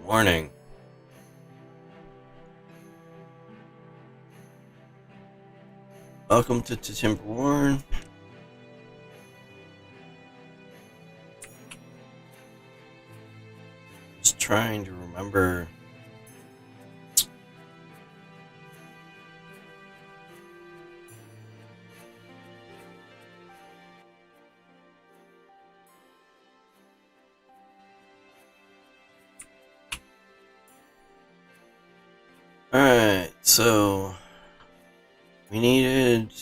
Morning. Welcome to Timberborn. Just trying to remember. Alright, so we needed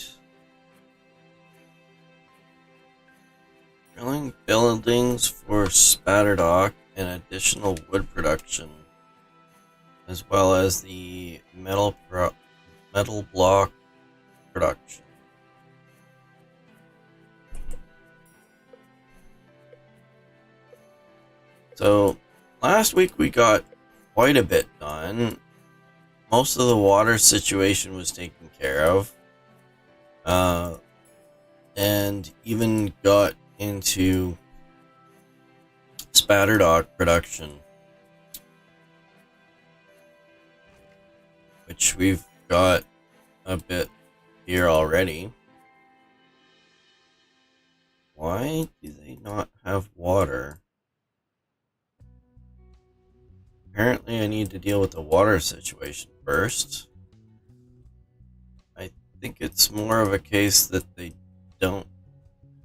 drilling buildings for Spatterdock and additional wood production, as well as the metal block production. So last week we got quite a bit done. Most of the water situation was taken care of, and even got into Spatterdock production, which we've got a bit here already. Why do they not have water? Apparently I need to deal with the water situation first. I think it's more of a case that they don't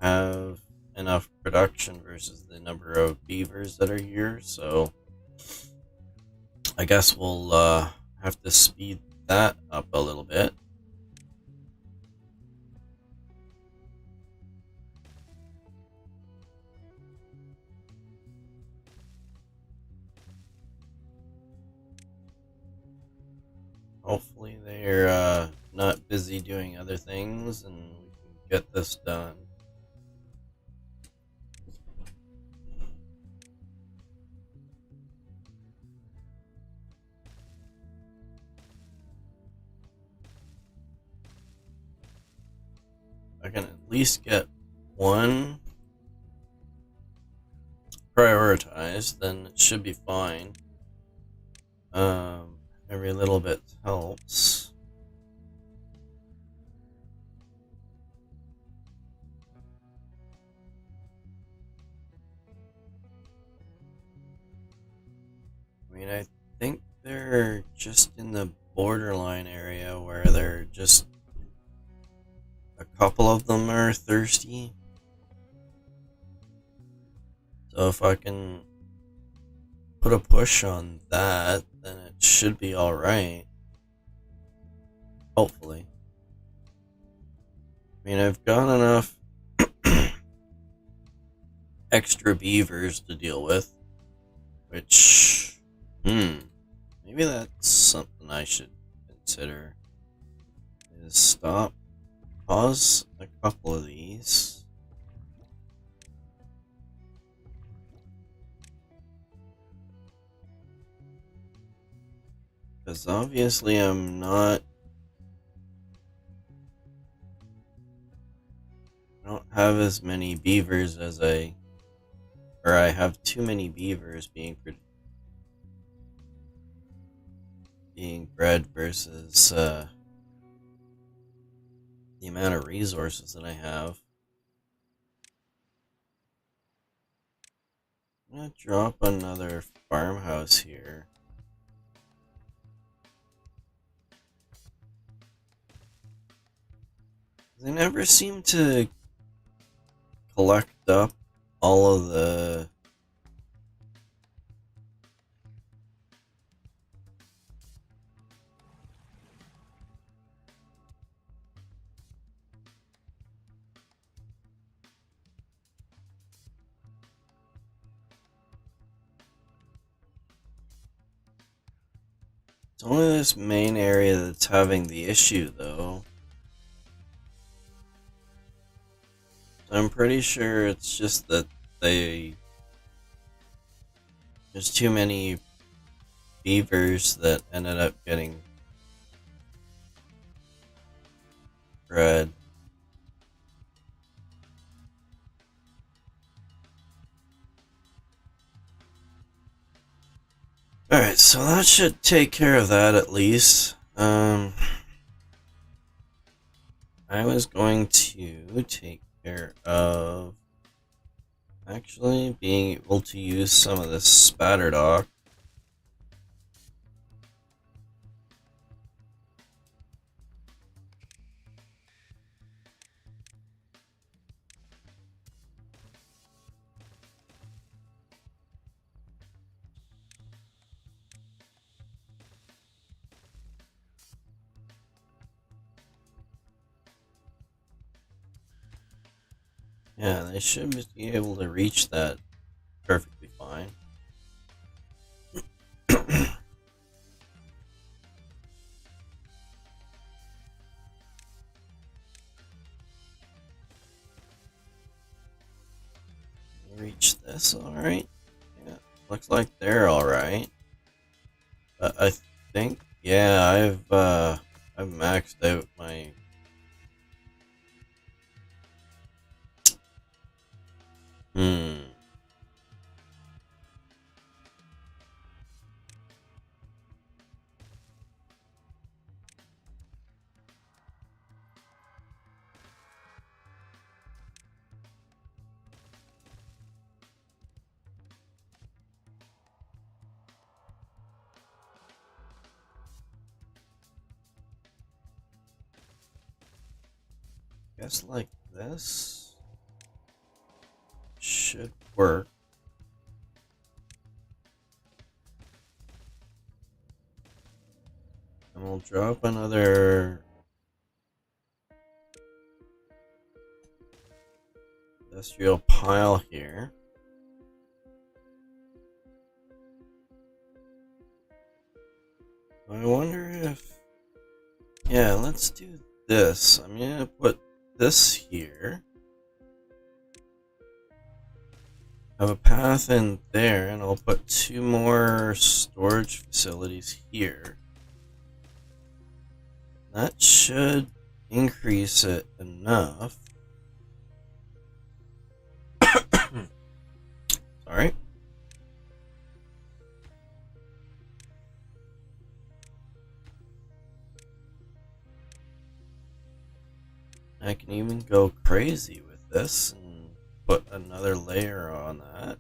have enough production versus the number of beavers that are here, so I guess we'll have to speed that up a little bit. Hopefully they're not busy doing other things and we can get this done. I can at least get one prioritized, then it should be fine. Every little bit helps. I mean, I think they're just in the borderline area where they're just a couple of them are thirsty. So if I can put a push on that, then it should be alright. Hopefully. I mean, I've got enough extra beavers to deal with, which, maybe that's something I should consider, is pause a couple of these. Because obviously I don't have as many beavers as I have too many beavers being bred versus the amount of resources that I have. I'm gonna drop another farmhouse here. They never seem to collect up all of the It's only this main area that's having the issue, though. I'm pretty sure it's just that there's too many beavers that ended up getting bred. Alright, so that should take care of that at least. I was going to take care of actually being able to use some of this spatter dock. Yeah, they should be able to reach that perfectly fine. Reach this, alright. Yeah, looks like they're alright. But I think, yeah, I've maxed out my. Hmm. Guess like this should work. And we'll drop another industrial pile here. I wonder if, yeah, let's do this. I'm gonna put this here. Have a path in there, and I'll put 2 more storage facilities here. That should increase it enough. Sorry. I can even go crazy with this and put another layer on that.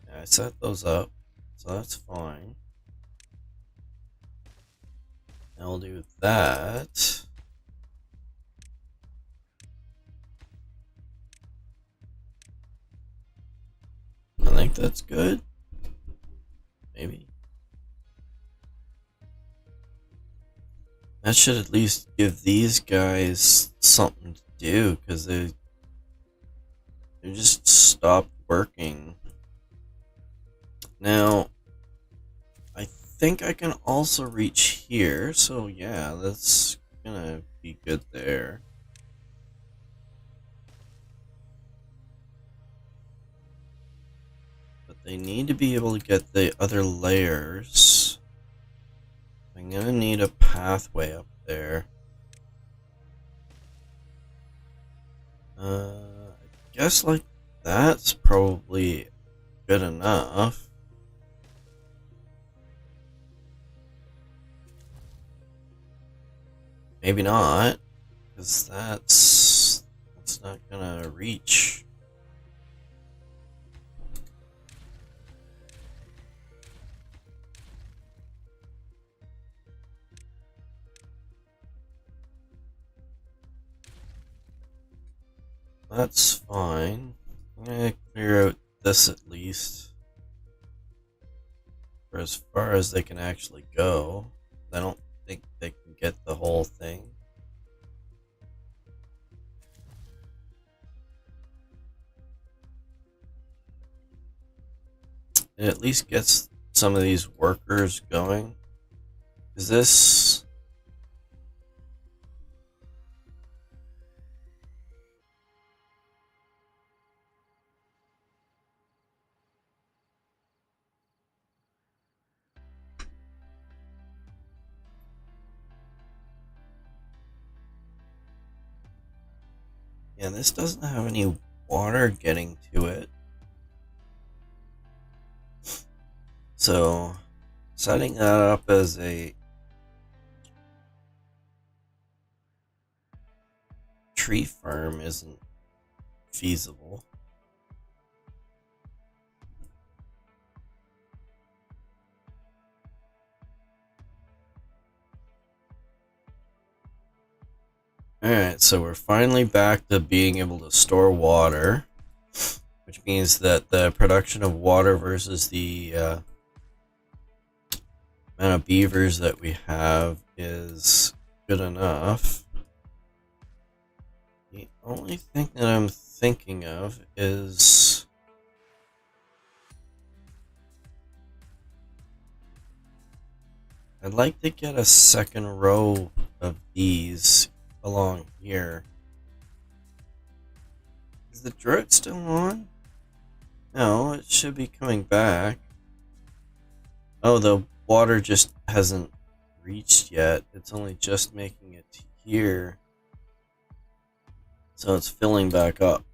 Yeah, I set those up, so that's fine. And we'll do that. I think that's good. Maybe. That should at least give these guys something to do, because they just stopped working. Now, I think I can also reach here, so yeah, that's gonna be good there. But they need to be able to get the other layers. I'm gonna need a pathway up there. I guess like that's probably good enough. Maybe not, because that's not gonna reach. That's fine. I'm gonna clear out this at least. For as far as they can actually go. I don't think they can get the whole thing. It at least gets some of these workers going. Is this... Yeah, this doesn't have any water getting to it. So setting that up as a tree farm isn't feasible. Alright, so we're finally back to being able to store water, which means that the production of water versus the amount of beavers that we have is good enough. The only thing that I'm thinking of is I'd like to get a second row of these along here. Is the drought still on? No, it should be coming back. Oh, the water just hasn't reached yet. It's only just making it to here. So it's filling back up.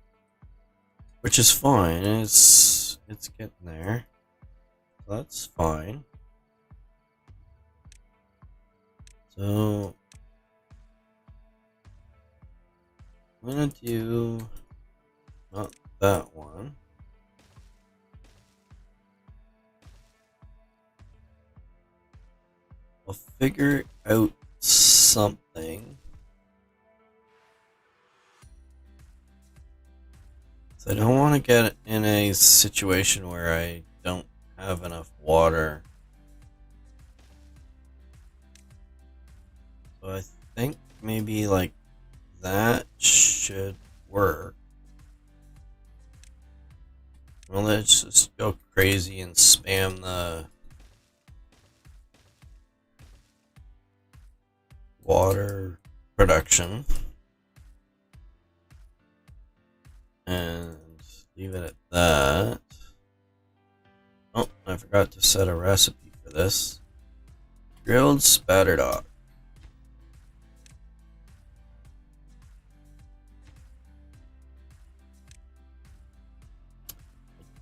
Which is fine. It's getting there. So that's fine. So I'm gonna do not that one. I'll figure out something. So I don't want to get in a situation where I don't have enough water. So I think maybe like that should work. Well, let's just go crazy and spam the water production and leave it at that. Oh, I forgot to set a recipe for this. Grilled spatterdock.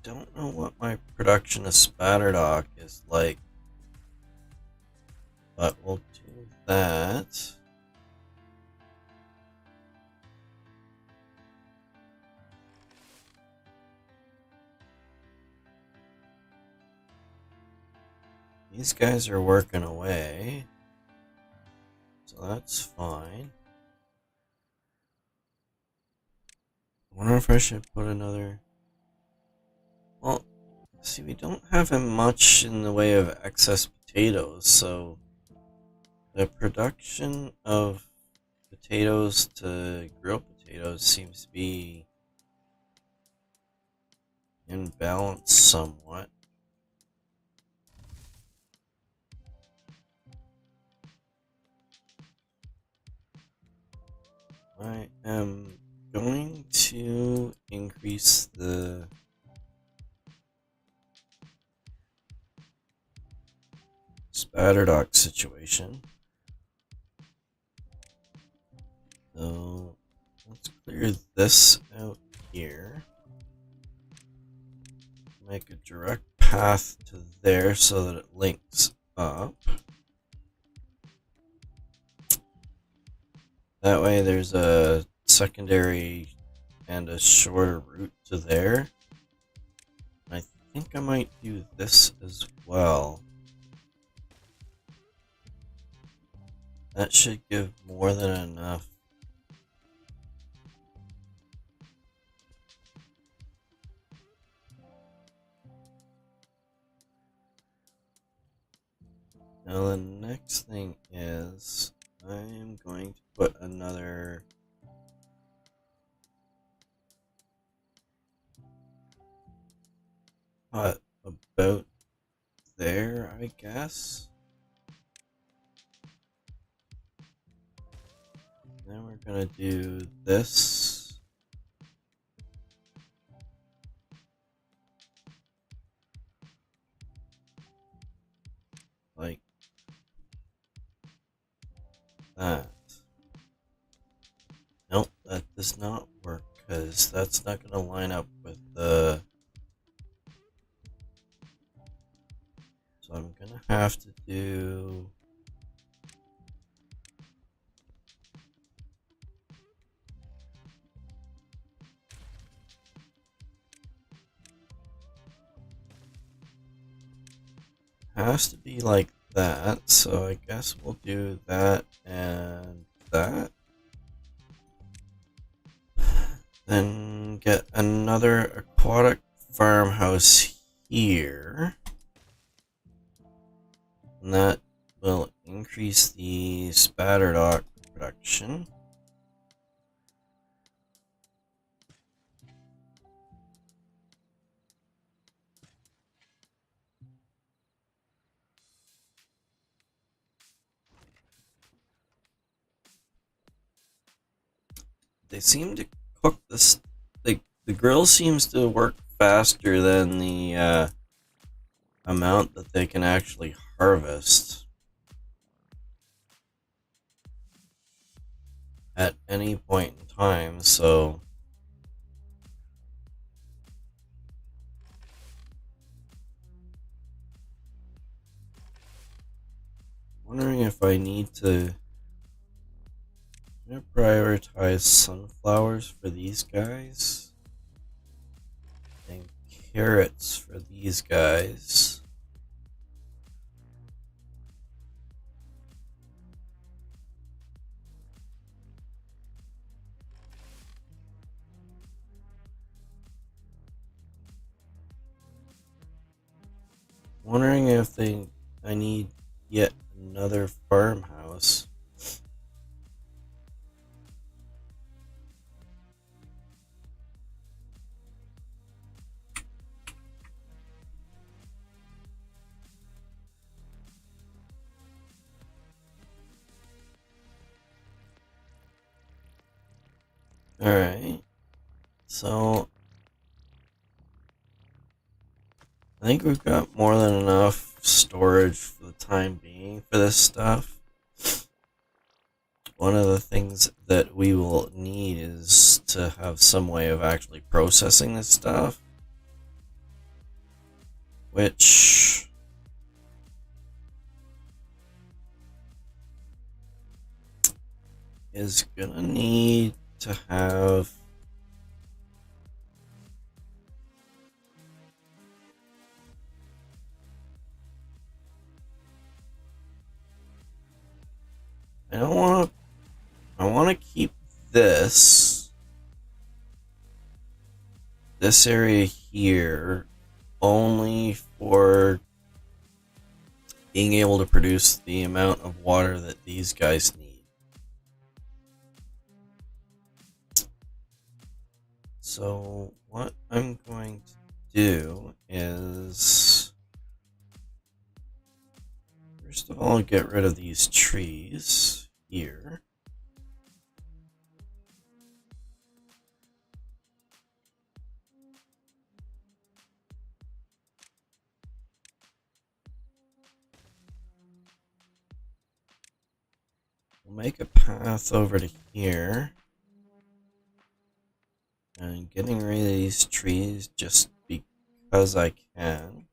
I don't know what my production of spatterdock is like, but we'll do that. These guys are working away, so that's fine. I wonder if I should put another... Well, see, we don't have much in the way of excess potatoes, so the production of potatoes to grilled potatoes seems to be imbalanced somewhat. I am going to increase the spatterdock situation. So let's clear this out here. Make a direct path to there so that it links up. That way there's a secondary and a shorter route to there. I think I might do this as well. That should give more than enough. Now the next thing is I'm going to put another pot about there, I guess. Then we're gonna do this. Like that. Nope, that does not work because that's not going to line up with the... So I'm going to have to do... Has to be like that, so I guess we'll do that and that. Then get another aquatic farmhouse here. And that will increase the spatterdock production. They seem to cook this. The grill seems to work faster than the amount that they can actually harvest at any point in time. So wondering if I need to... I'm gonna prioritize sunflowers for these guys and carrots for these guys. Wondering if I need yet another farmhouse. Alright, so I think we've got more than enough storage for the time being for this stuff. One of the things that we will need is to have some way of actually processing this stuff, which is gonna need to have I want to keep this area here only for being able to produce the amount of water that these guys need. So what I'm going to do is, first of all, get rid of these trees here. We'll make a path over to here. And getting rid of these trees just because I can.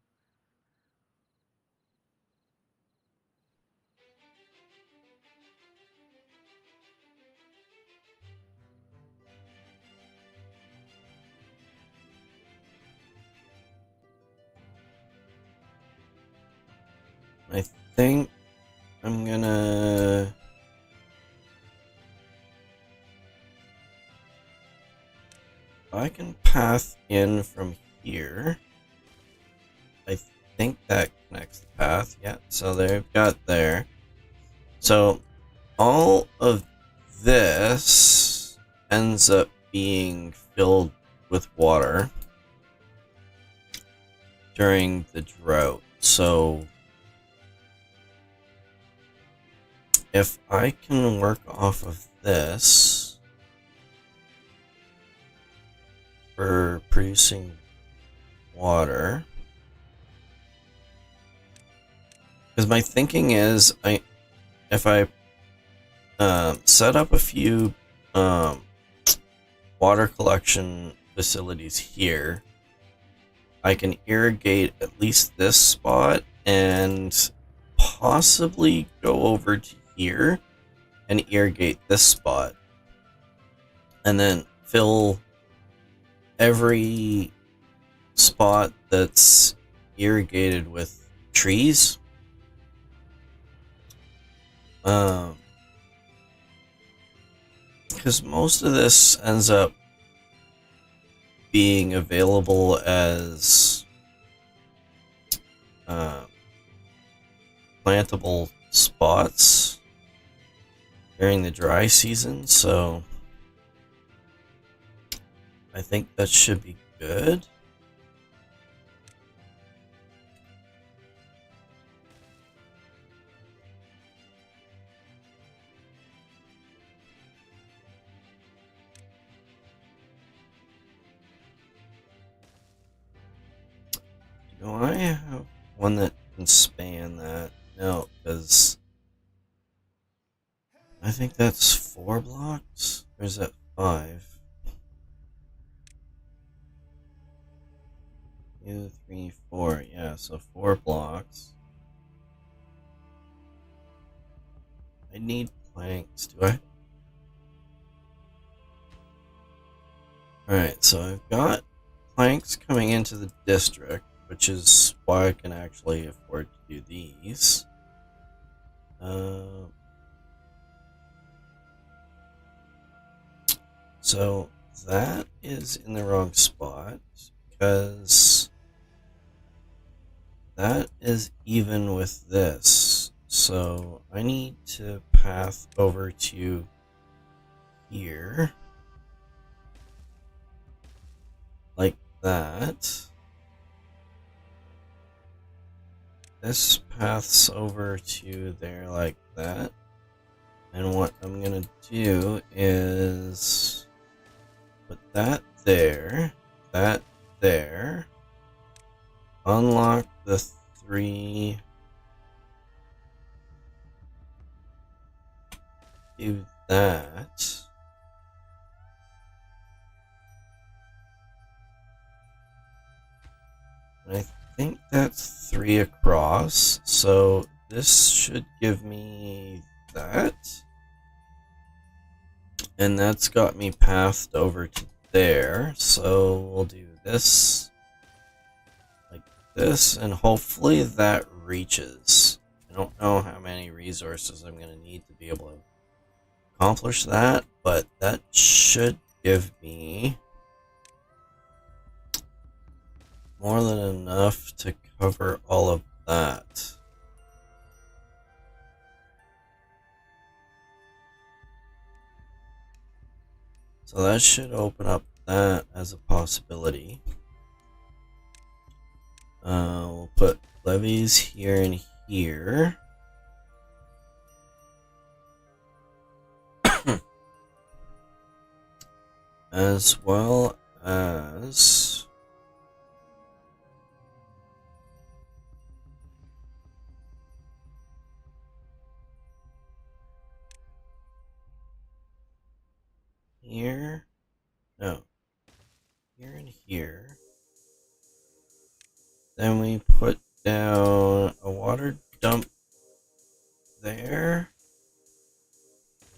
I think I'm gonna... I can path in from here. I think that connects the path. Yeah, so they've got there. So all of this ends up being filled with water during the drought. So if I can work off of this for producing water, because my thinking is if I set up a few water collection facilities here, I can irrigate at least this spot and possibly go over to here and irrigate this spot. And then fill every spot that's irrigated with trees. Because most of this ends up being available as plantable spots during the dry season, so I think that should be good. Do I have one that can span that? No, because I think that's 4 blocks. Or is that 5? 2, 3, 4. Yeah, so 4 blocks. I need planks. Do I? Alright, so I've got planks coming into the district, which is why I can actually afford to do these. So that is in the wrong spot because that is even with this. So I need to path over to here like that. This paths over to there like that. And what I'm gonna do is put that there, unlock the 3, do that. And I think that's 3 across, so this should give me that. And that's got me pathed over to there, so we'll do this like this, and hopefully that reaches. I don't know how many resources I'm going to need to be able to accomplish that, but that should give me more than enough to cover all of that. So that should open up that as a possibility. We'll put levees here and here. As well as here. No. Here and here. Then we put down a water dump there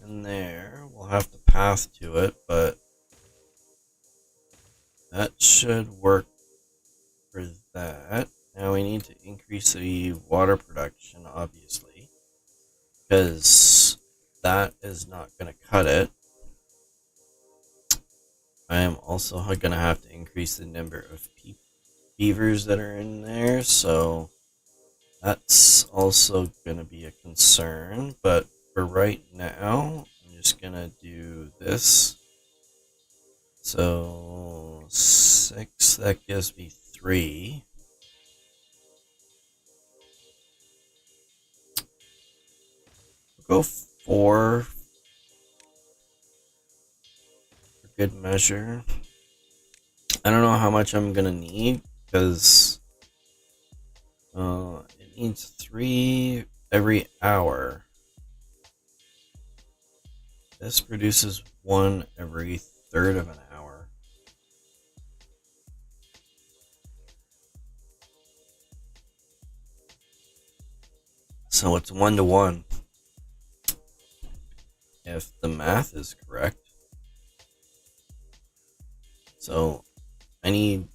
and there. We'll have to path to it, but that should work for that. Now we need to increase the water production, obviously, because that is not going to cut it. I am also going to have to increase the number of beavers that are in there, so that's also going to be a concern. But for right now, I'm just going to do this. So 6, that gives me 3. We'll go 4 for good measure. I don't know how much I'm gonna need because it needs 3 every hour. This produces 1 every third of an hour. So it's 1-to-1. If the math is correct. So I need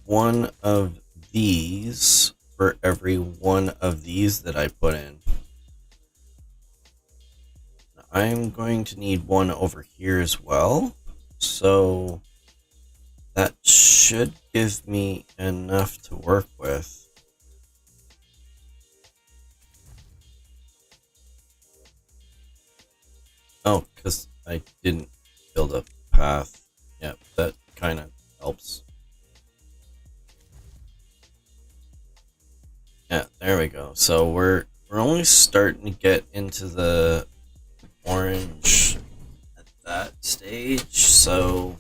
one of these for every one of these that I put in. I'm going to need one over here as well. So that should give me enough to work with. Oh, because I didn't build a path. Yeah, that kind of helps. Yeah, there we go. So we're only starting to get into the orange at that stage, so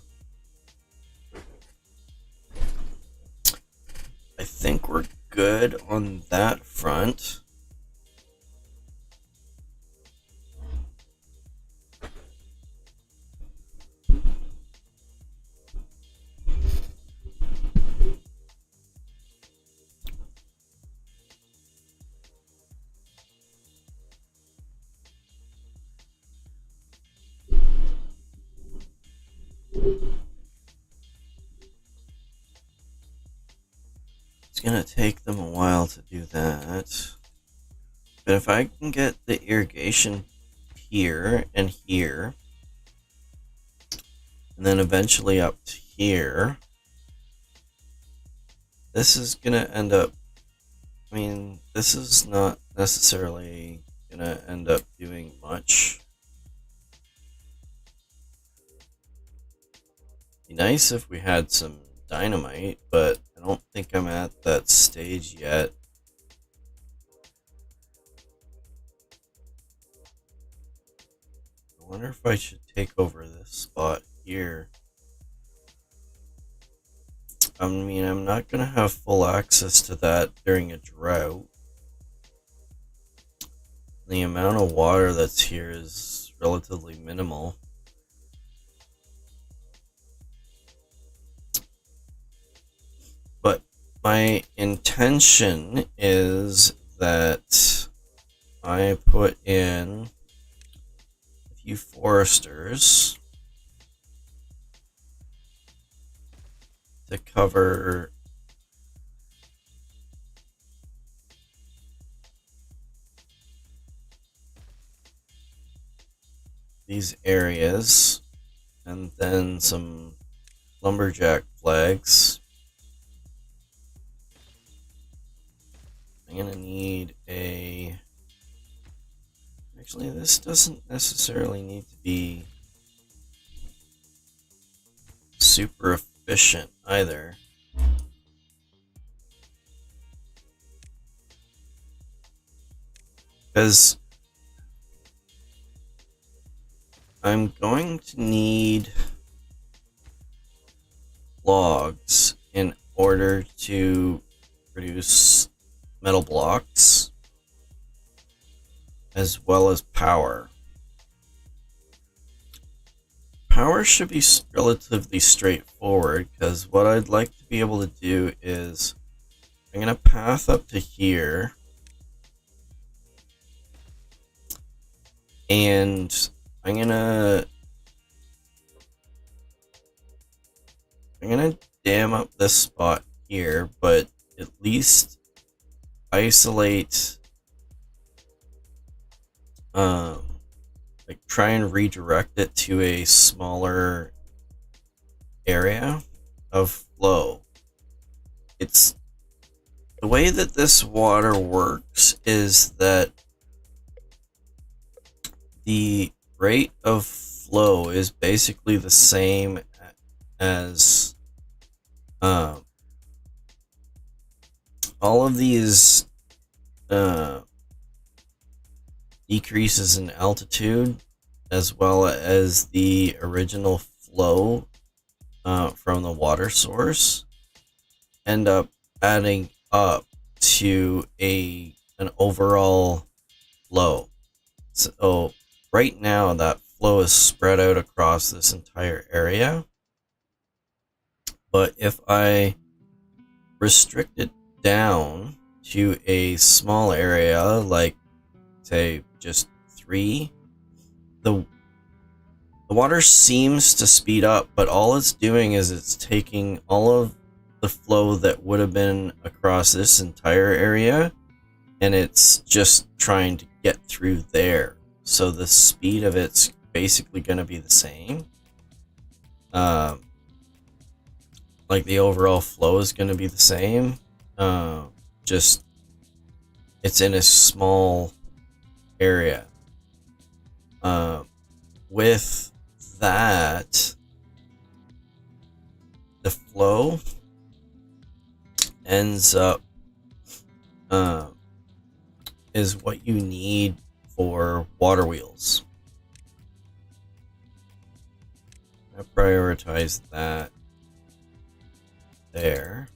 I think we're good on that front. It's gonna take them a while to do that. But if I can get the irrigation here and here, and then eventually up to here, this is gonna end up, I mean, this is not necessarily gonna end up doing much. Be nice if we had some dynamite, but I don't think I'm at that stage yet. I wonder if I should take over this spot here. I mean, I'm not going to have full access to that during a drought. The amount of water that's here is relatively minimal. But my intention is that I put in a few foresters to cover these areas, and then some lumberjack flags. I'm gonna need a, actually this doesn't necessarily need to be super efficient either. Because I'm going to need logs in order to produce metal blocks as well as power. Power should be relatively straightforward, because what I'd like to be able to do is I'm going to path up to here, and I'm gonna dam up this spot here, but at least isolate, like try and redirect it to a smaller area of flow. It's the way that this water works is that the rate of flow is basically the same as all of these decreases in altitude, as well as the original flow from the water source, end up adding up to an overall flow. So right now that flow is spread out across this entire area, but if I restrict it down to a small area, like say just 3, the water seems to speed up, but all it's doing is it's taking all of the flow that would have been across this entire area, and it's just trying to get through there. So the speed of it's basically going to be the same. Like the overall flow is going to be the same. Just it's in a small area. With that, the flow ends up is what you need for water wheels. I prioritize that there.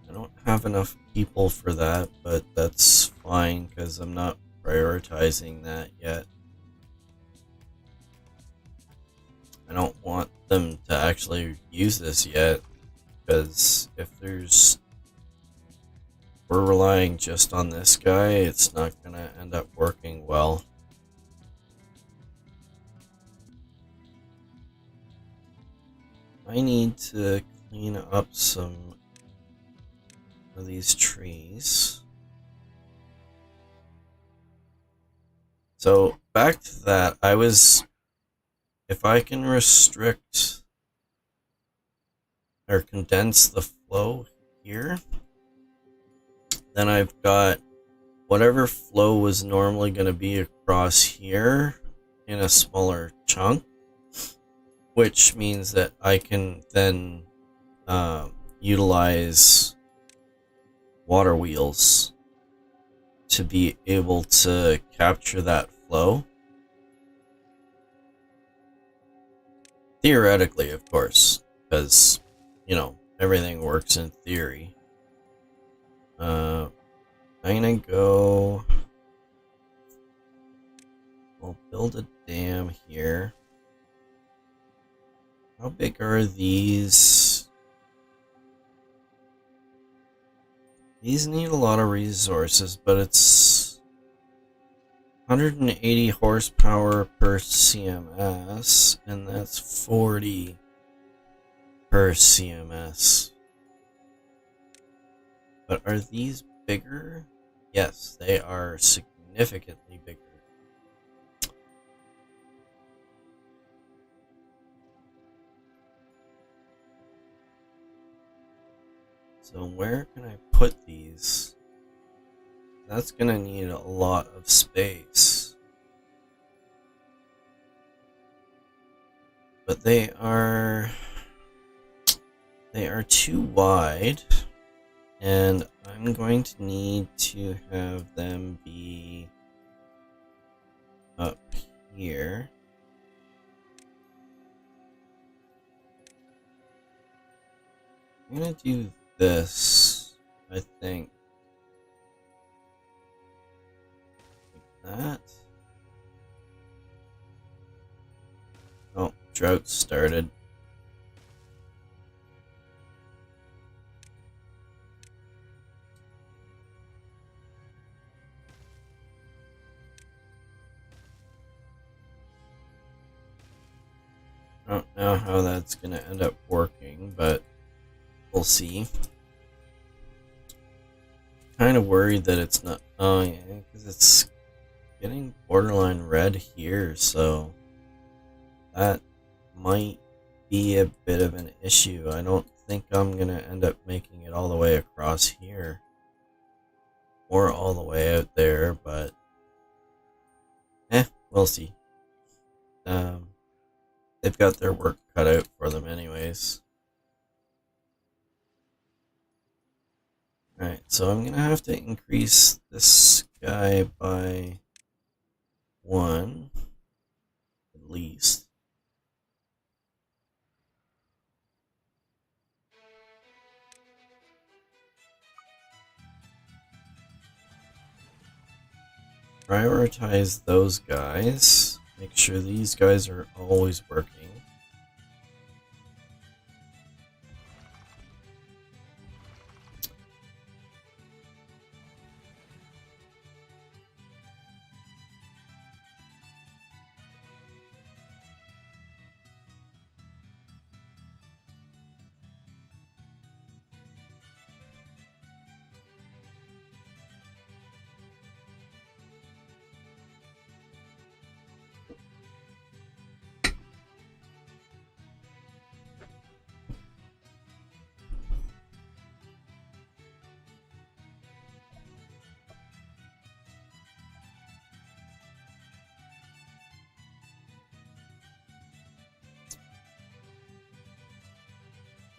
I don't have enough people for that, but that's fine because I'm not prioritizing that yet. I don't want them to actually use this yet, because if we're relying just on this guy, it's not gonna end up working well. I need to clean up some of these trees. So back to that, if I can restrict or condense the flow here, then I've got whatever flow was normally going to be across here in a smaller chunk, which means that I can then utilize water wheels to be able to capture that flow. Theoretically, of course, because, everything works in theory. I'm gonna go... I'll build a dam here. How big are these? These need a lot of resources, but it's 180 horsepower per CMS, and that's 40 per CMS. But are these bigger? Yes, they are significantly bigger. So where can I put these? That's gonna need a lot of space. But they are too wide, and I'm going to need to have them be up here. I'm gonna do this, I think. Like that. Oh, drought started. I don't know how that's gonna end up working, but we'll see. Kind of worried that it's not. Oh yeah, because it's getting borderline red here, so that might be a bit of an issue. I don't think I'm gonna end up making it all the way across here or all the way out there, but we'll see. They've got their work cut out for them anyways. Alright, so I'm gonna have to increase this guy by 1 at least. Prioritize those guys. Make sure these guys are always working.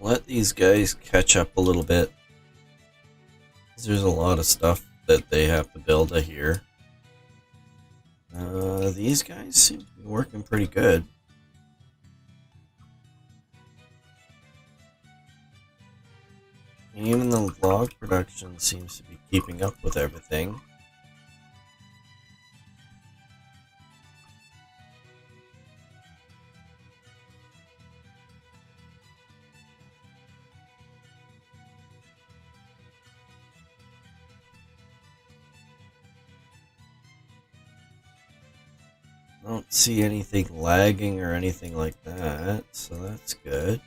let these guys catch up a little bit. There's a lot of stuff that they have to build here. These guys seem to be working pretty good. Even the log production seems to be keeping up with everything. I don't see anything lagging or anything like that, so that's good.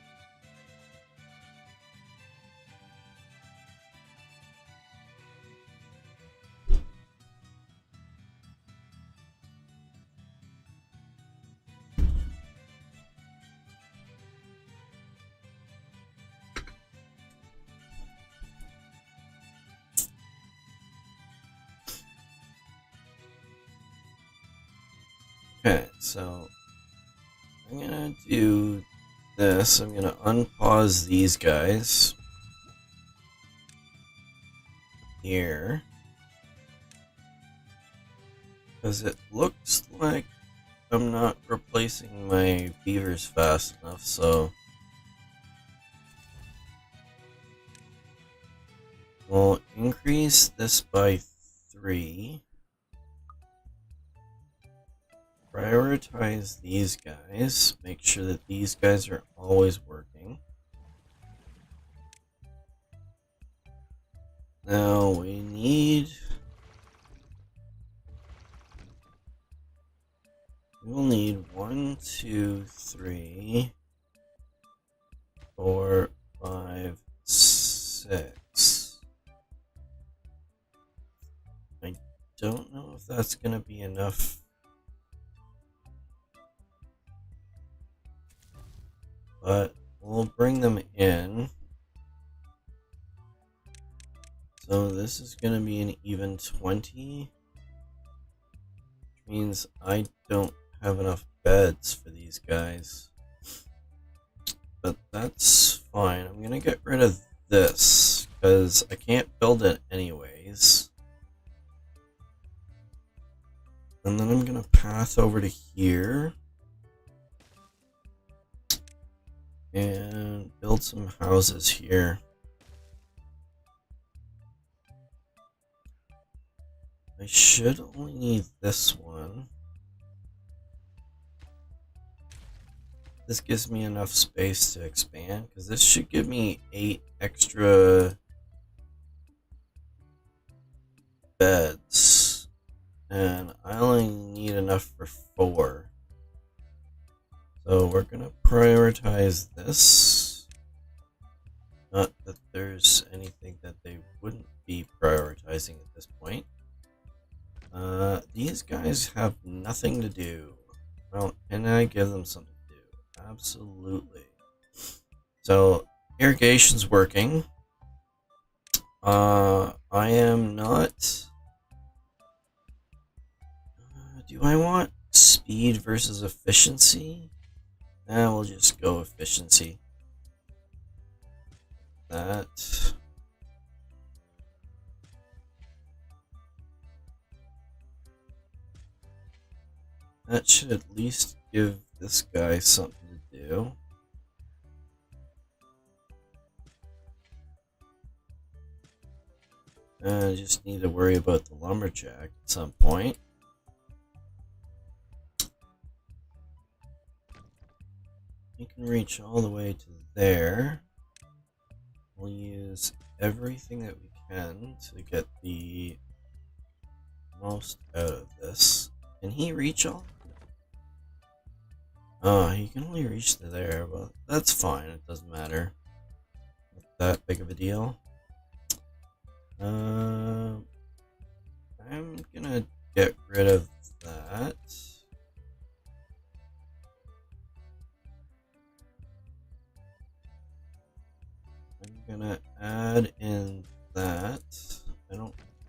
Okay, so I'm gonna do this. I'm gonna unpause these guys here because it looks like I'm not replacing my beavers fast enough, so we'll increase this by 3. Prioritize these guys. Make sure that these guys are always working. Now we'll need 1, 2, 3, 4, 5, 6. I don't know if that's gonna be enough. But we'll bring them in. So this is going to be an even 20. Which means I don't have enough beds for these guys. But that's fine. I'm going to get rid of this because I can't build it anyways. And then I'm going to path over to here. And build some houses here. I should only need this one. This gives me enough space to expand, because this should give me 8 extra beds. And I only need enough for 4. So we're going to prioritize this. Not that there's anything that they wouldn't be prioritizing at this point. These guys have nothing to do. Well, and I give them something to do. Absolutely. So, irrigation's working. I am not... do I want speed versus efficiency? We'll just go efficiency. That should at least give this guy something to do. I just need to worry about the lumberjack at some point. You can reach all the way to there. We'll use everything that we can to get the most out of this. Can he reach all? Oh, he can only reach to there, but that's fine. It doesn't matter. Not that big of a deal. I'm gonna get rid of that. I'm gonna add in that.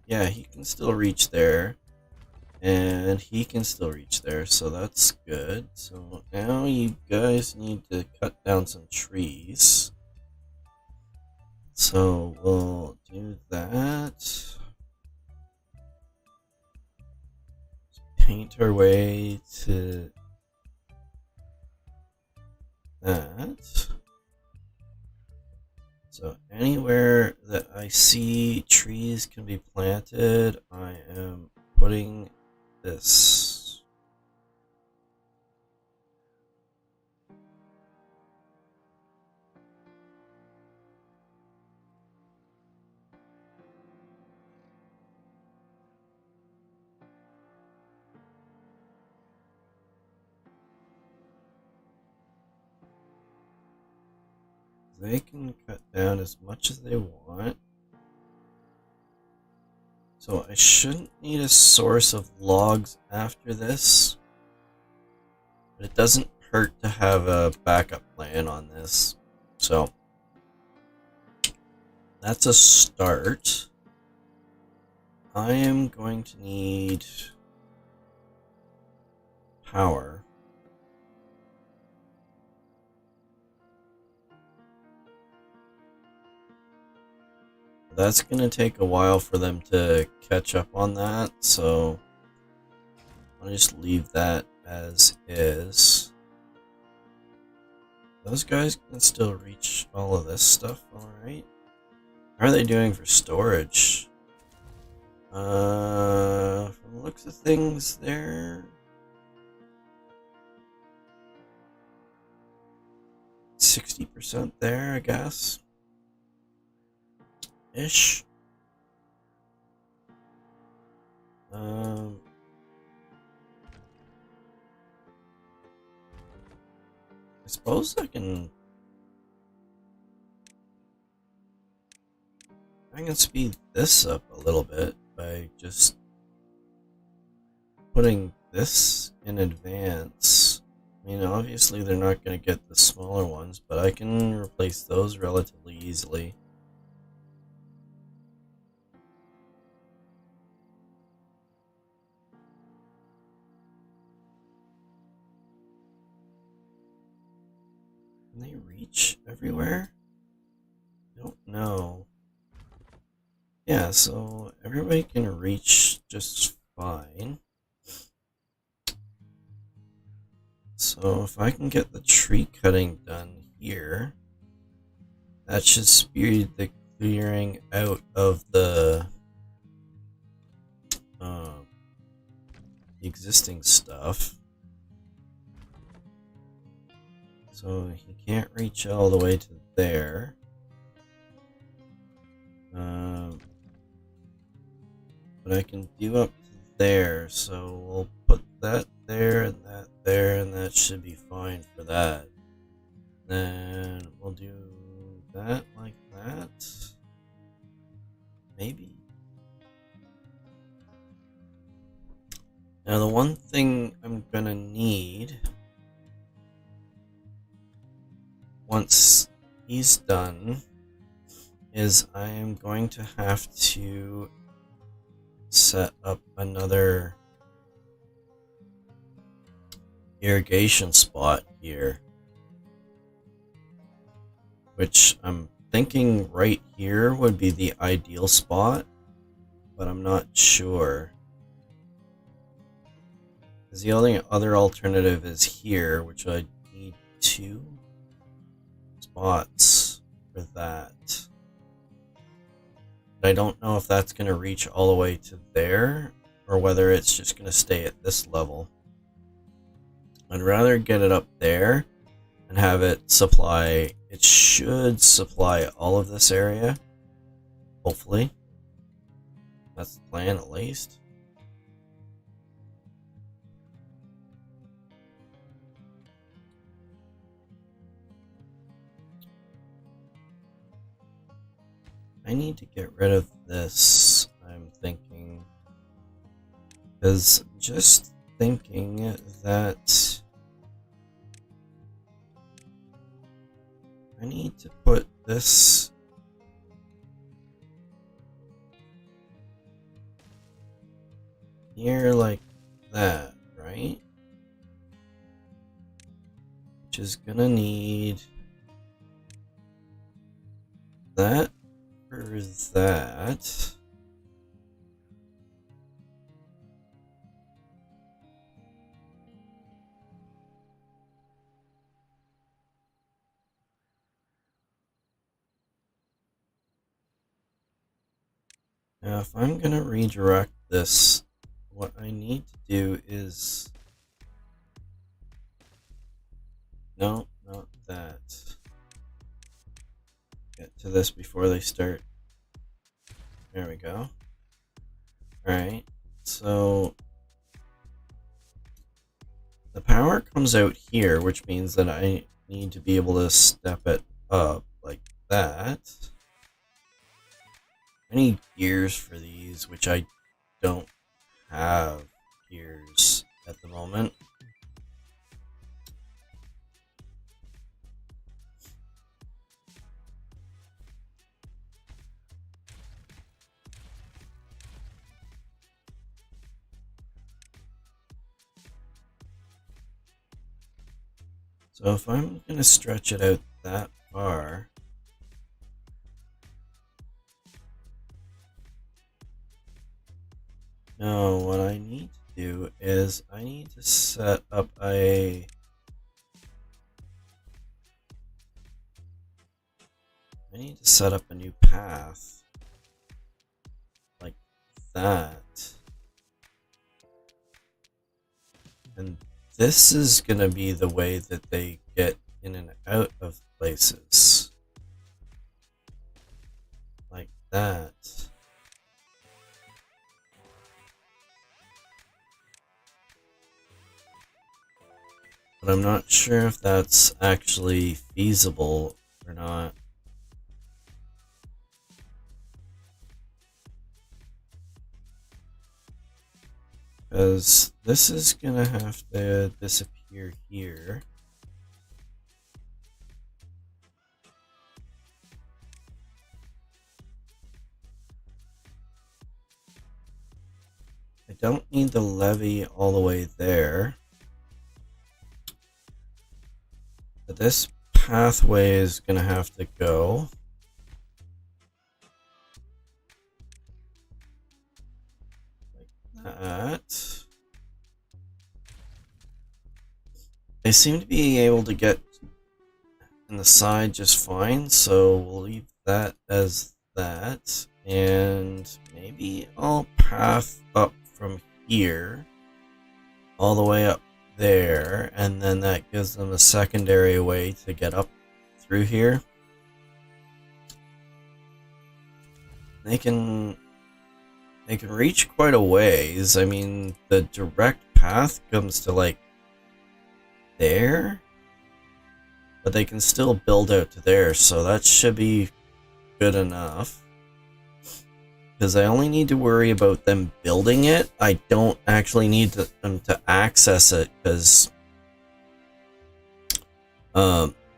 Yeah, he can still reach there. And he can still reach there, so that's good. So now you guys need to cut down some trees. So we'll do that. Paint our way to that. So anywhere that I see trees can be planted, I am putting this. They can cut down as much as they want. So I shouldn't need a source of logs after this. But it doesn't hurt to have a backup plan on this. So that's a start. I am going to need power. That's going to take a while for them to catch up on that, so I'll just leave that as is. Those guys can still reach all of this stuff, alright. How are they doing for storage? From the looks of things, they're 60% there, I guess. Ish. I suppose I can speed this up a little bit by just putting this in advance. I mean, obviously they're not going to get the smaller ones, but I can replace those relatively easily. Can they reach everywhere? I don't know. Yeah, so everybody can reach just fine. So if I can get the tree cutting done here, that should speed the clearing out of the existing stuff. So he can't reach all the way to there. But I can do up to there, so we'll put that there and that there, and that should be fine for that. Then we'll do that like that. Maybe. Now the one thing I'm gonna need once he's done is I am going to have to set up another irrigation spot here, which I'm thinking right here would be the ideal spot, but I'm not sure. Because the only other alternative is here, which I need 2 spots for that. But I don't know if that's going to reach all the way to there, or whether it's just going to stay at this level. I'd rather get it up there and have it supply. It should supply all of this area. Hopefully. That's the plan, at least. I need to get rid of this, I'm thinking. Because just thinking that I need to put this here like that, right? Which is gonna need that that. Now, if I'm going to redirect this, what I need to do is... No, not that. Get to this before they start. There we go. Alright, so... the power comes out here, which means that I need to be able to step it up like that. I need gears for these, which I don't have gears at the moment. So if I'm going to stretch it out that far, no, what I need to do is I need to set up a... I need to set up a new path like that. And this is going to be the way that they get in and out of places. Like that. But I'm not sure if that's actually feasible or not. Because this is going to have to disappear here. I don't need the levee all the way there. But this pathway is going to have to go. Like that. They seem to be able to get in the side just fine, so we'll leave that as that. And maybe I'll path up from here all the way up there, and then that gives them a secondary way to get up through here. They can reach quite a ways. I mean, the direct path comes to like there, but they can still build out to there, so that should be good enough. Because I only need to worry about them building it. I don't actually need them to access it, because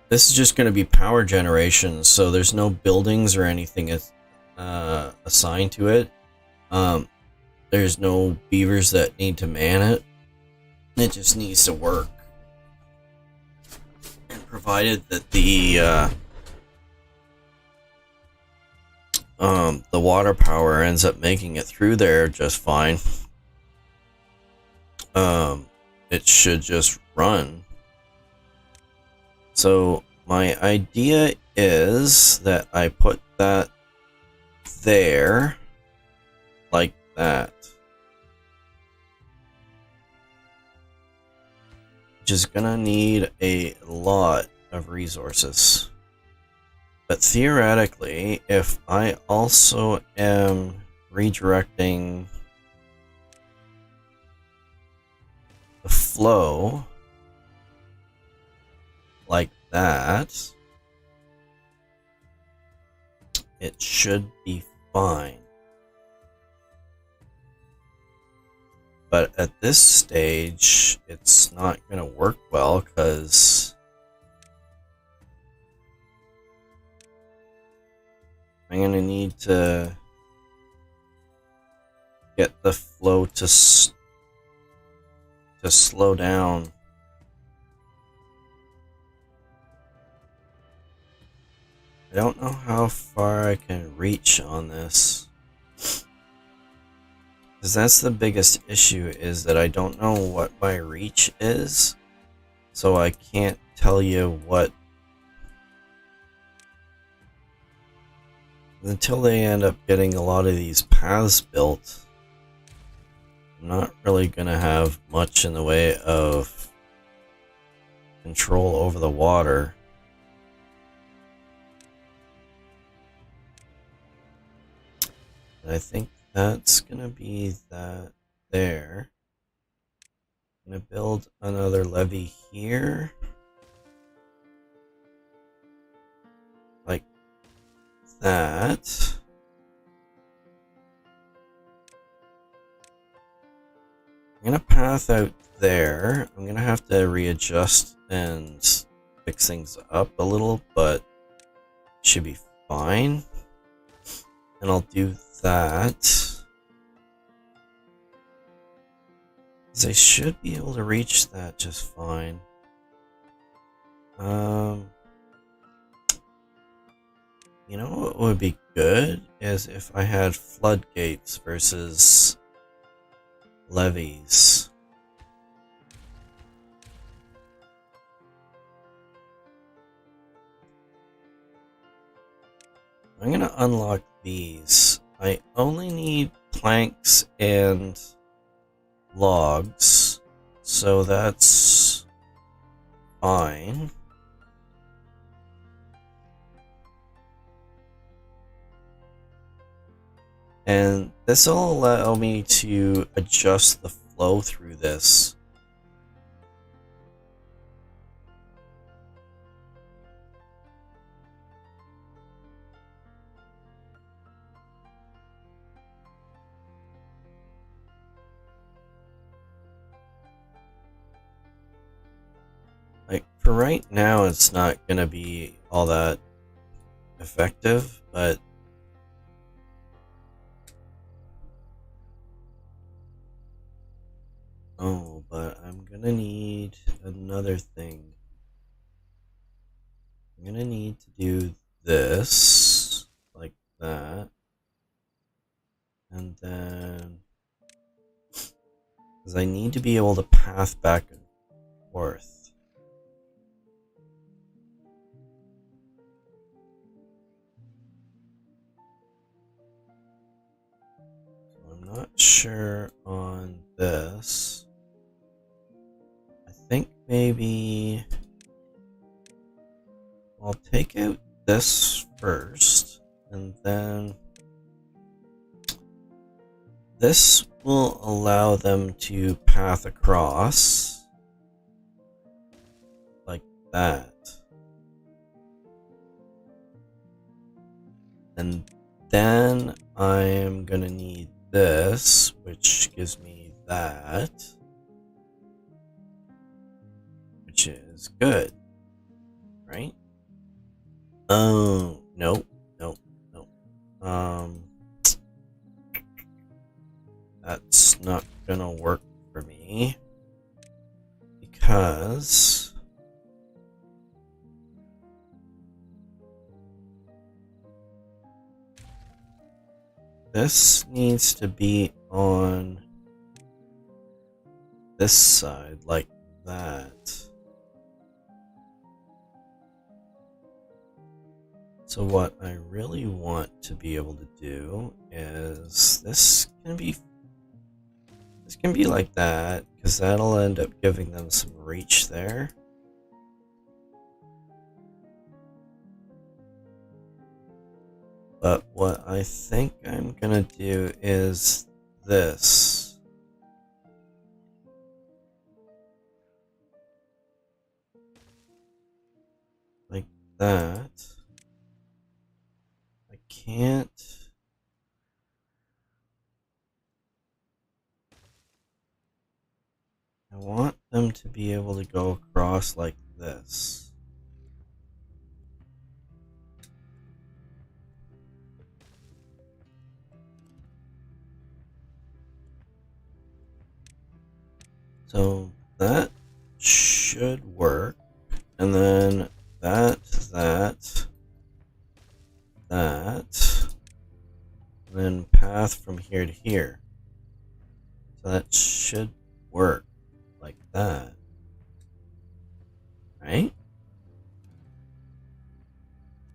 this is just going to be power generation, so there's no buildings or anything assigned to it. There's no beavers that need to man it. It just needs to work. And provided that the water power ends up making it through there just fine, it should just run. So my idea is that I put that there like that, which is gonna need a lot of resources. But theoretically, if I also am redirecting the flow like that, it should be fine. But at this stage, it's not going to work well, because I'm going to need to get the flow to slow down. I don't know how far I can reach on this. Because that's the biggest issue, is that I don't know what my reach is. So I can't tell you what... Until they end up getting a lot of these paths built, I'm not really going to have much in the way of control over the water. And I think that's going to be that there. I'm going to build another levee here. Like that. I'm going to path out there. I'm going to have to readjust and fix things up a little, but it should be fine. And I'll do that. Because I should be able to reach that just fine. You know what would be good is if I had floodgates versus levees. I'm gonna unlock these. I only need planks and logs, so that's fine. And this will allow me to adjust the flow through this. Like, for right now, it's not going to be all that effective, but but I'm gonna need another thing. I'm gonna need to do this, like that. And then, because I need to be able to path back and forth. So I'm not sure on this. I think maybe I'll take out this first, and then this will allow them to path across like that. And then I'm gonna need this, which gives me that. Which is good, right? Oh, nope. That's not gonna work for me because this needs to be on this side like that. So what I really want to be able to do is this can be like that, because that'll end up giving them some reach there. But what I think I'm gonna do is this. Like that. I can't. I want them to be able to go across like this. So that should work. And then that. that. And then path from here to here. So that should work like that. Right?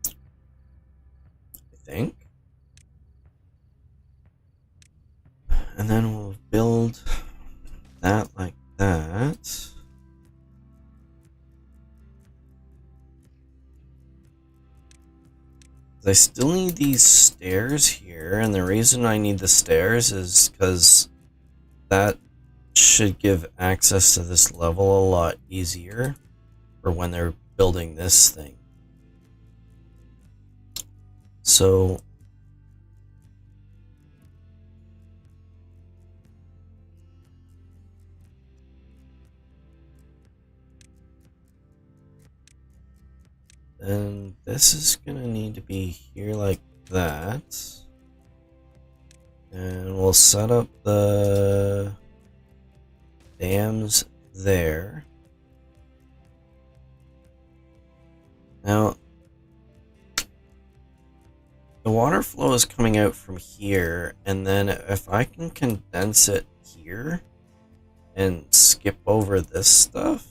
I think. And then we'll build that like that. I still need these stairs here, and the reason I need the stairs is because that should give access to this level a lot easier for when they're building this thing. So then this is gonna need to be here like that. And we'll set up the dams there. Now, the water flow is coming out from here, and then if I can condense it here and skip over this stuff,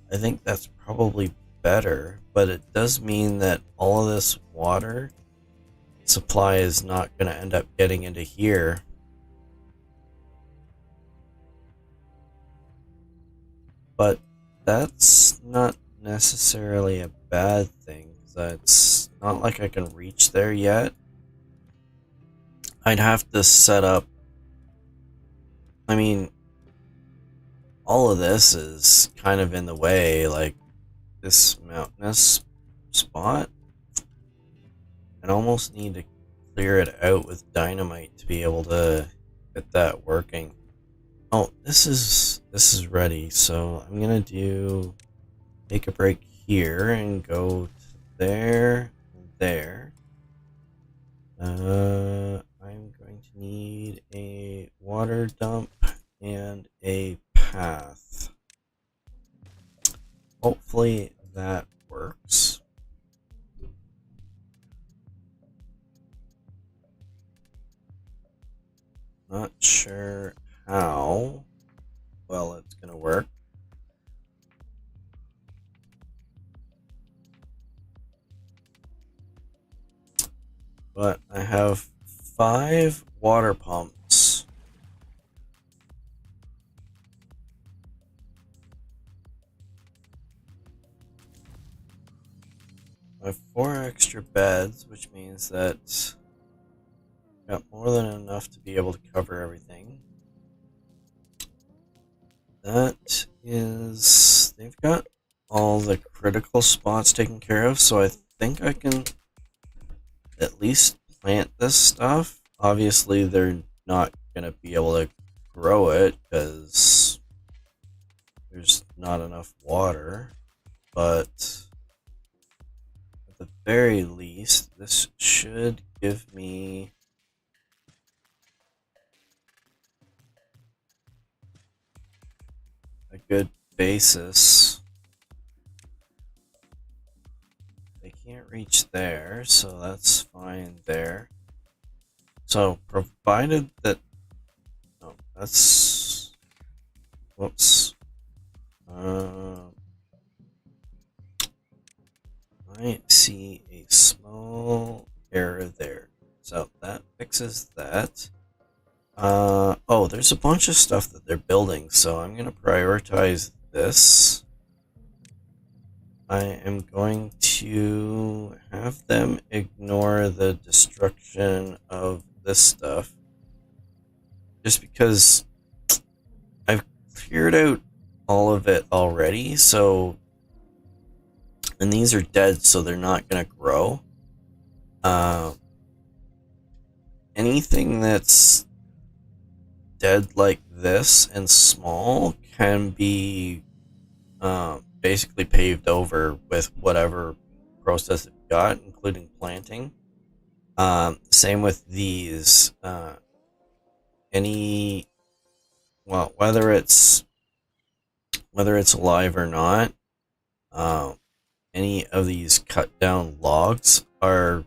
I think that's probably better, but it does mean that all of this water supply is not going to end up getting into here. But that's not necessarily a bad thing. It's not like I can reach there yet. I'd have to set up, I mean, all of this is kind of in the way, like this mountainous spot. I'd almost need to clear it out with dynamite to be able to get that working. Oh, this is ready, so I'm gonna take a break here and go to there and there. I'm going to need a water dump and a path. Hopefully that works. Not sure how well it's gonna work. But I have 5 water pumps. I have 4 extra beds, which means that I've got more than enough to be able to cover everything. That is, they've got all the critical spots taken care of, so I think I can at least plant this stuff. Obviously, they're not going to be able to grow it because there's not enough water, but at the very least, this should give me a good basis. They can't reach there, so that's fine there. So, provided that, no, that's, whoops. I see a small error there. So that fixes that. Oh, there's a bunch of stuff that they're building, so I'm going to prioritize this. I am going to have them ignore the destruction of this stuff. Just because I've cleared out all of it already, so... And these are dead, so they're not going to grow. Anything that's dead like this and small can be basically paved over with whatever process you've got, including planting. Same with these. Whether it's alive or not, any of these cut down logs are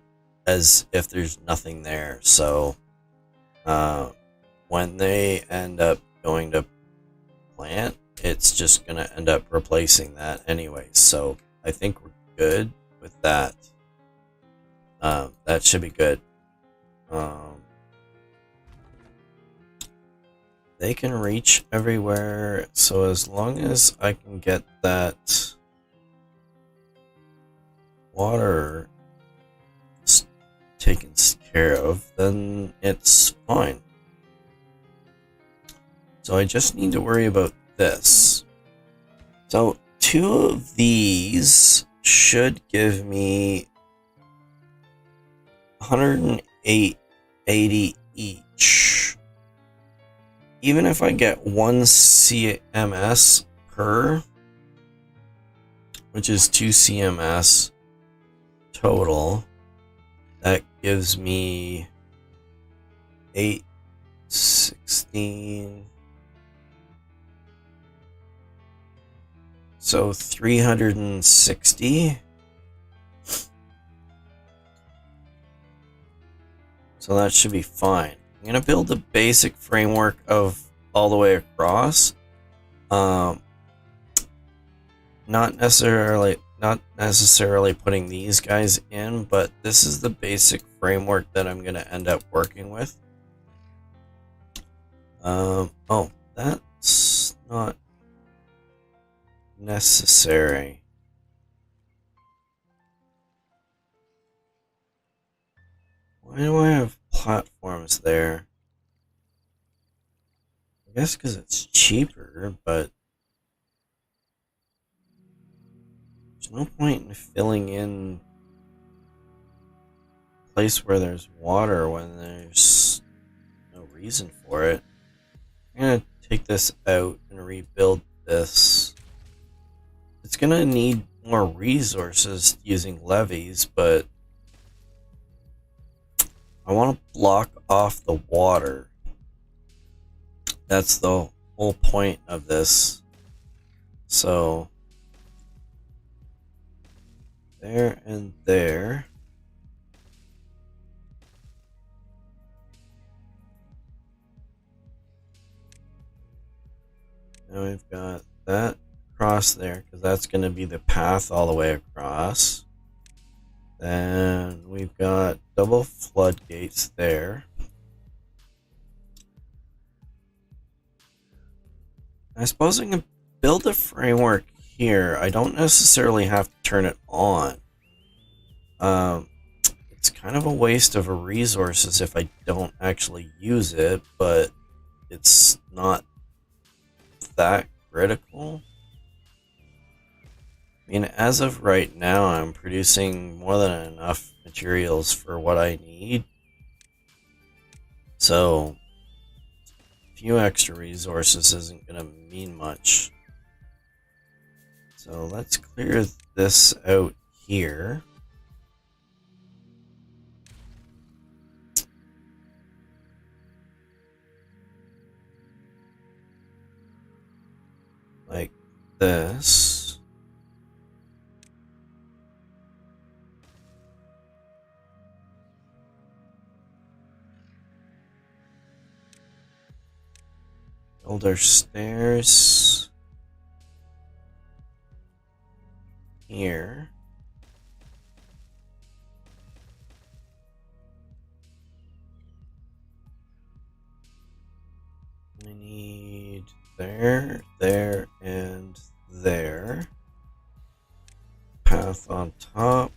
as if there's nothing there. So when they end up going to plant, it's just going to end up replacing that anyway. So I think we're good with that. That should be good. They can reach everywhere, so as long as I can get that water taken care of, then it's fine. So I just need to worry about this. So 2 of these should give me 180 each. Even if I get 1 CMS per, which is 2 CMS total, that gives me 8, 16, so 360. So that should be fine. I'm going to build the basic framework of all the way across. Not necessarily putting these guys in, but this is the basic framework that I'm going to end up working with. Oh, that's not necessary. Why do I have platforms there? I guess because it's cheaper, but there's no point in filling in a place where there's water when there's no reason for it. I'm going to take this out and rebuild this. It's going to need more resources using levees, but I want to block off the water. That's the whole point of this. So there and there. Now we've got that across there because that's going to be the path all the way across. Then we've got double floodgates there. I suppose I can build a framework here. I don't necessarily have to turn it on. It's kind of a waste of resources if I don't actually use it, but it's not that critical. I mean, as of right now, I'm producing more than enough materials for what I need. So, a few extra resources isn't going to mean much. So, let's clear this out here. Like this. Build our stairs here. We need there, there, and there. Path on top.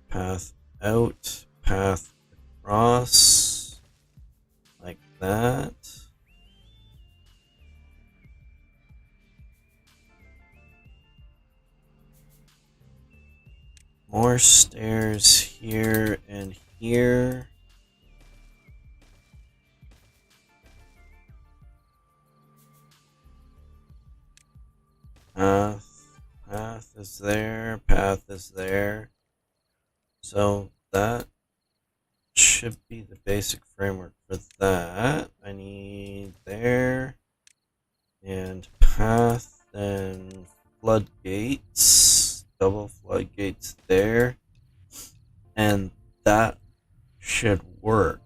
Path out. Path across. Like that. More stairs here and here. Path is there, path is there. So that should be the basic framework for that. I need there and path and floodgates, double floodgates there, and that should work.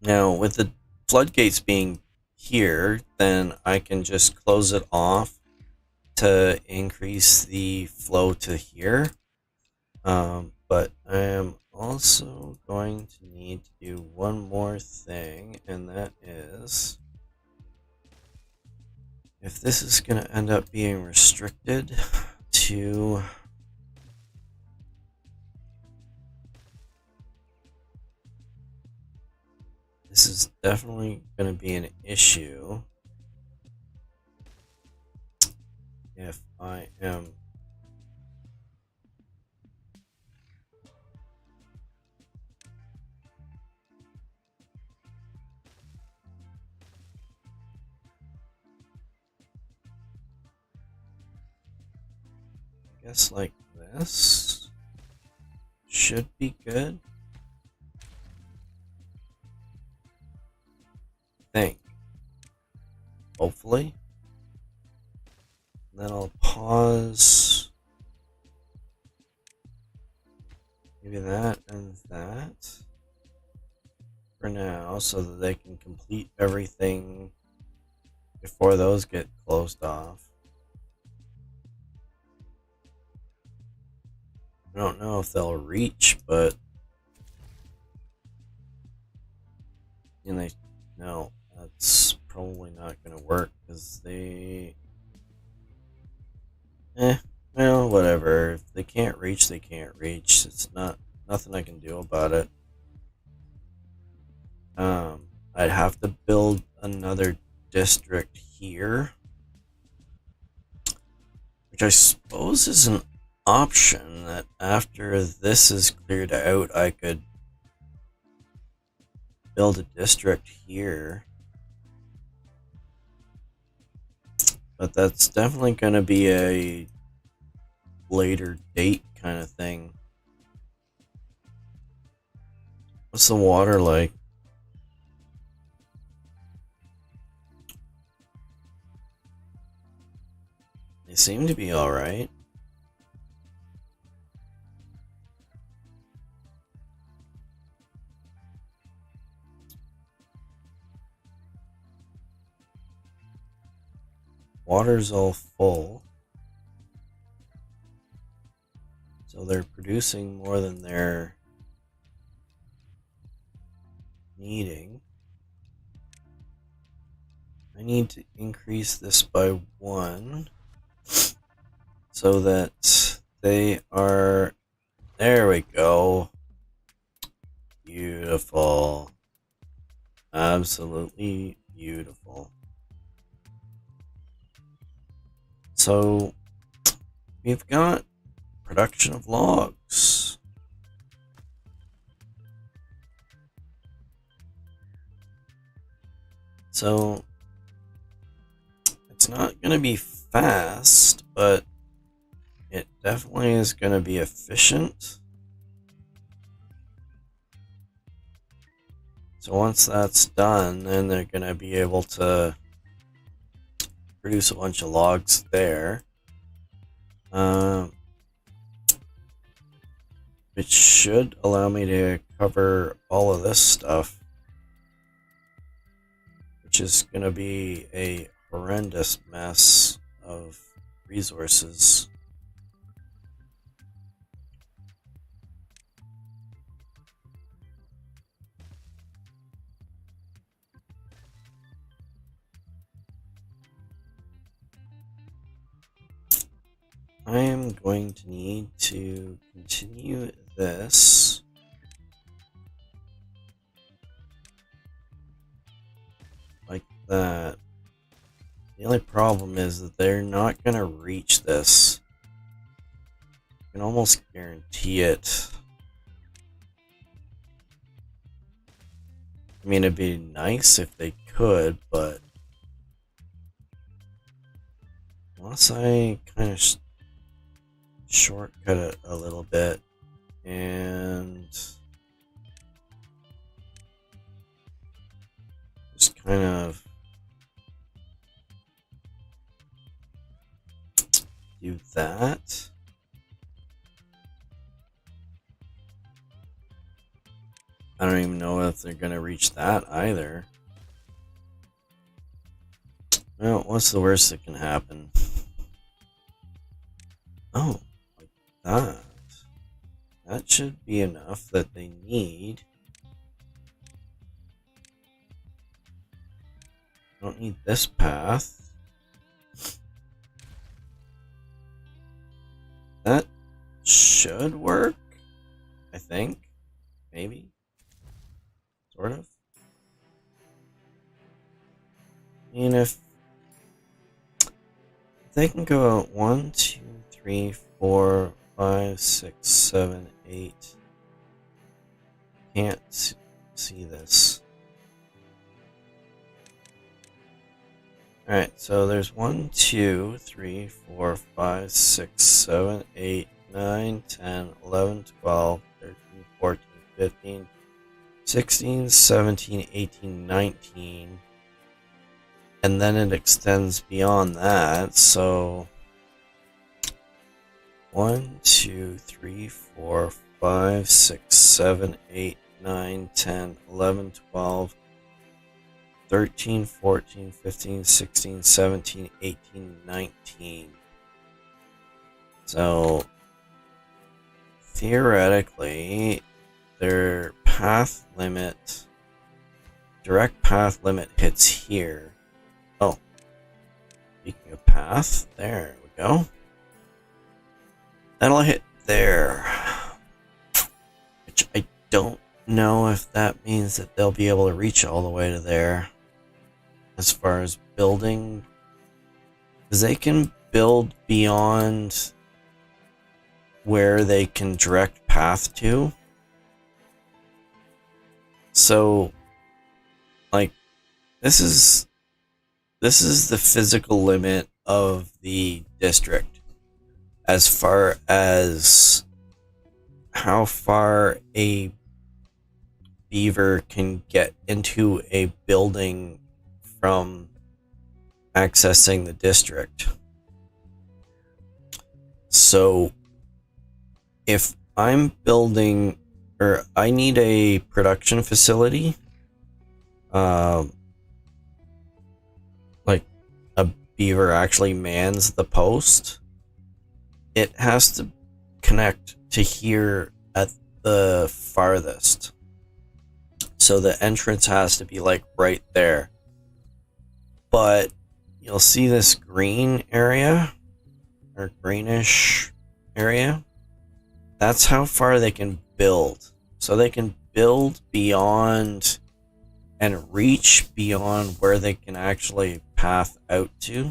Now, with the floodgates being here, then I can just close it off to increase the flow to here. But I am also going to need to do one more thing, and that is, if this is going to end up being restricted to this is definitely going to be an issue if I am I guess like this should be good. I think. Hopefully. And then I'll pause maybe that and that for now so that they can complete everything before those get closed off. I don't know if they'll reach, but no, that's probably not going to work because they well, whatever. If they can't reach, they can't reach. It's nothing I can do about it. I'd have to build another district here, which I suppose is an option that after this is cleared out, I could build a district here. But that's definitely going to be a later date kind of thing. What's the water like? They seem to be alright. Water's all full. So they're producing more than they're needing. I need to increase this by 1 so that they are. There we go. Beautiful. Absolutely beautiful. So we've got production of logs. So it's not going to be fast, but it definitely is going to be efficient. So once that's done, then they're going to be able to produce a bunch of logs there. Which should allow me to cover all of this stuff, which is going to be a horrendous mess of resources. I am going to need to continue this. Like that. The only problem is that they're not going to reach this. I can almost guarantee it. I mean, it'd be nice if they could, but unless I kind of shortcut it a little bit and just kind of do that. I don't even know if they're going to reach that either. Well, what's the worst that can happen? Oh, like that. That should be enough that they need. Don't need this path. That should work, I think. Maybe. Sort of. I mean, if they can go out 1, 2, 3, 4, 5, 6, 7, 8. Can't see this. Alright, so there's 1, 2, 3, 4, 5, 6, 7, 8, 9, 10, 11, 12, 13, 14, 15, 16, 17, 18, 19. And then it extends beyond that, so 1, 2, 3, 4, 5, 6, 7, 8, 9, 10, 11, 12, 13, 14, 15, 16, 17, 18, 19. So theoretically, their path limit, direct path limit hits here. Oh, speaking of path, there we go. That'll hit there. Which I don't know if that means that they'll be able to reach all the way to there. As far as building, because they can build beyond where they can direct path to. So, like, this is the physical limit of the district as far as how far a beaver can get into a building from accessing the district. So if I'm building, or I need a production facility, like a beaver actually mans the post, it has to connect to here at the farthest. So the entrance has to be like right there. But you'll see this green area, or greenish area. That's how far they can build. So they can build beyond and reach beyond where they can actually path out to.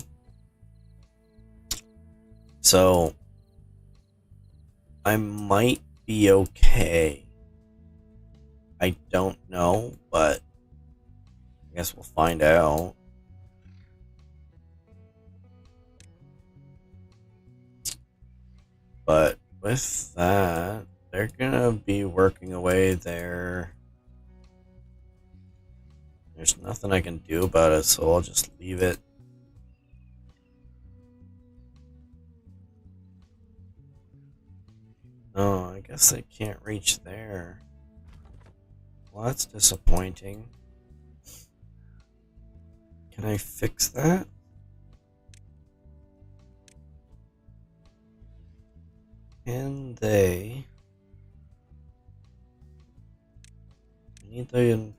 So I might be okay. I don't know, but I guess we'll find out. But with that, they're gonna be working away there. There's nothing I can do about it, so I'll just leave it. Oh, I guess they can't reach there. Well, that's disappointing. Can I fix that? Can they? I need to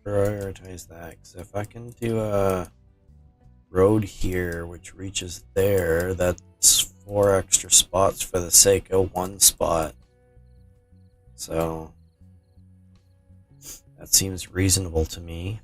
prioritize that, because if I can do a road here which reaches there, that's 4 extra spots for the sake of 1 spot. So that seems reasonable to me.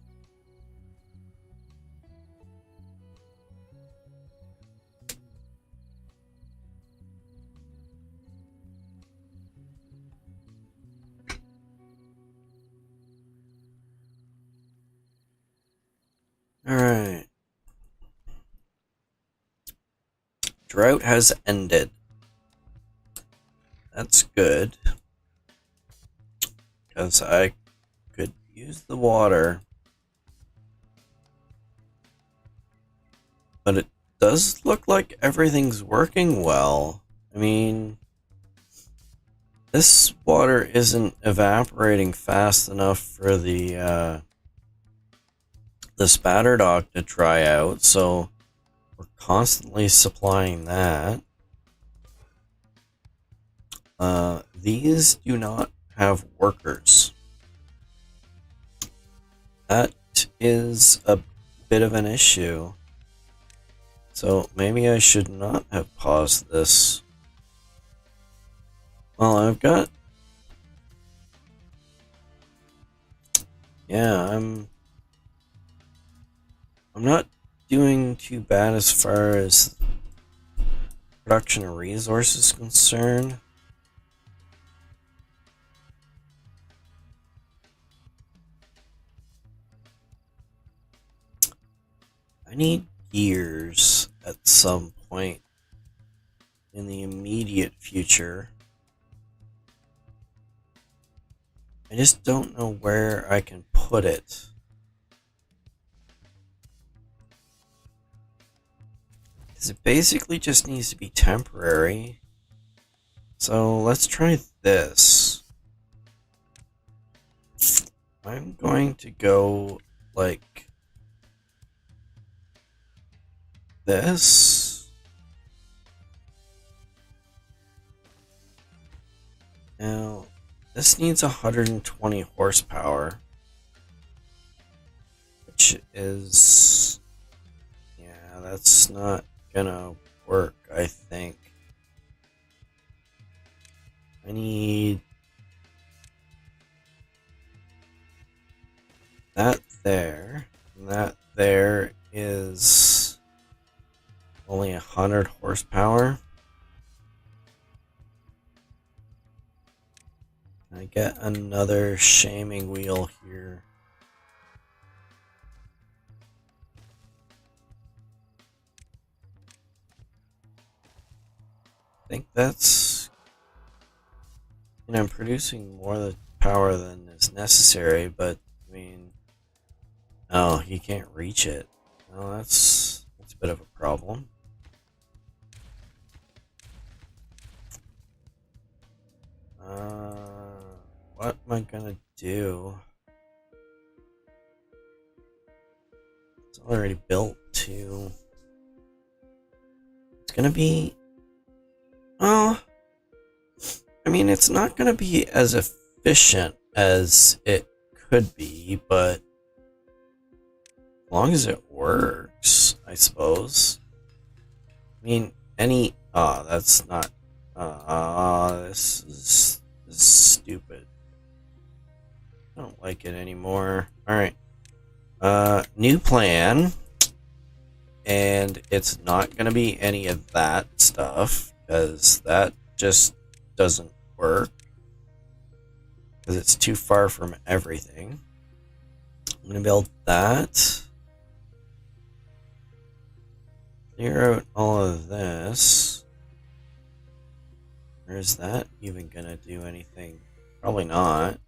Alright. Drought has ended. That's good. Because I could use the water. But does look like everything's working well. I mean, this water isn't evaporating fast enough for the spatter dock to dry out, so we're constantly supplying that. These do not have workers. That is a bit of an issue. So maybe I should not have paused this. Well, I've got... Yeah, I'm not doing too bad as far as production of resources is concerned. I need gears at some point in the immediate future. I just don't know where I can put it. Because it basically just needs to be temporary. So let's try this. I'm going to go like this. Now, this needs 120 horsepower, which is, yeah, that's not gonna work, I think. I need that there, and that there is only 100 horsepower. I get another shaming wheel here. I think that's... And I'm producing more power than is necessary, but I mean... Oh, you can't reach it. Oh, that's a bit of a problem. What am I gonna do? It's already built too. It's gonna be... Oh, I mean, it's not gonna be as efficient as it could be, but as long as it works, I suppose. I mean, any... Oh, that's not... this is stupid. I don't like it anymore. Alright. New plan. And it's not going to be any of that stuff, because that just doesn't work. Because it's too far from everything. I'm going to build that. Clear out all of this. Or is that even going to do anything? Probably not.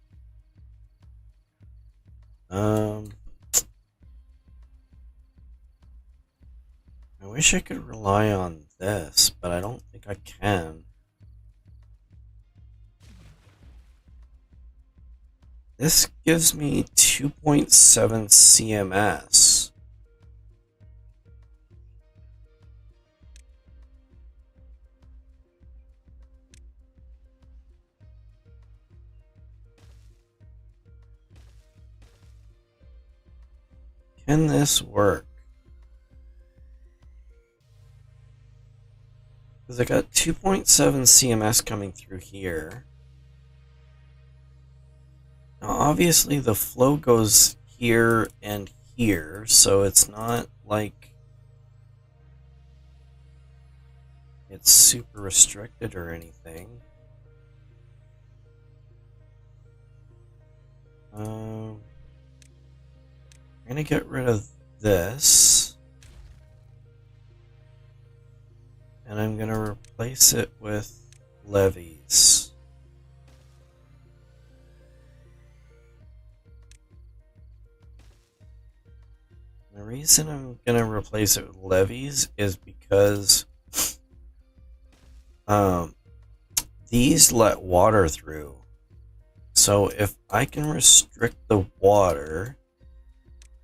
I wish I could rely on this, but I don't think I can. This gives me 2.7 CMS. Can this work? Because I got 2.7 CMS coming through here. Now, obviously, the flow goes here and here, so it's not like it's super restricted or anything. I'm gonna get rid of this. And I'm going to replace it with levies. the reason I'm gonna replace it with levees is because these let water through. So if I can restrict the water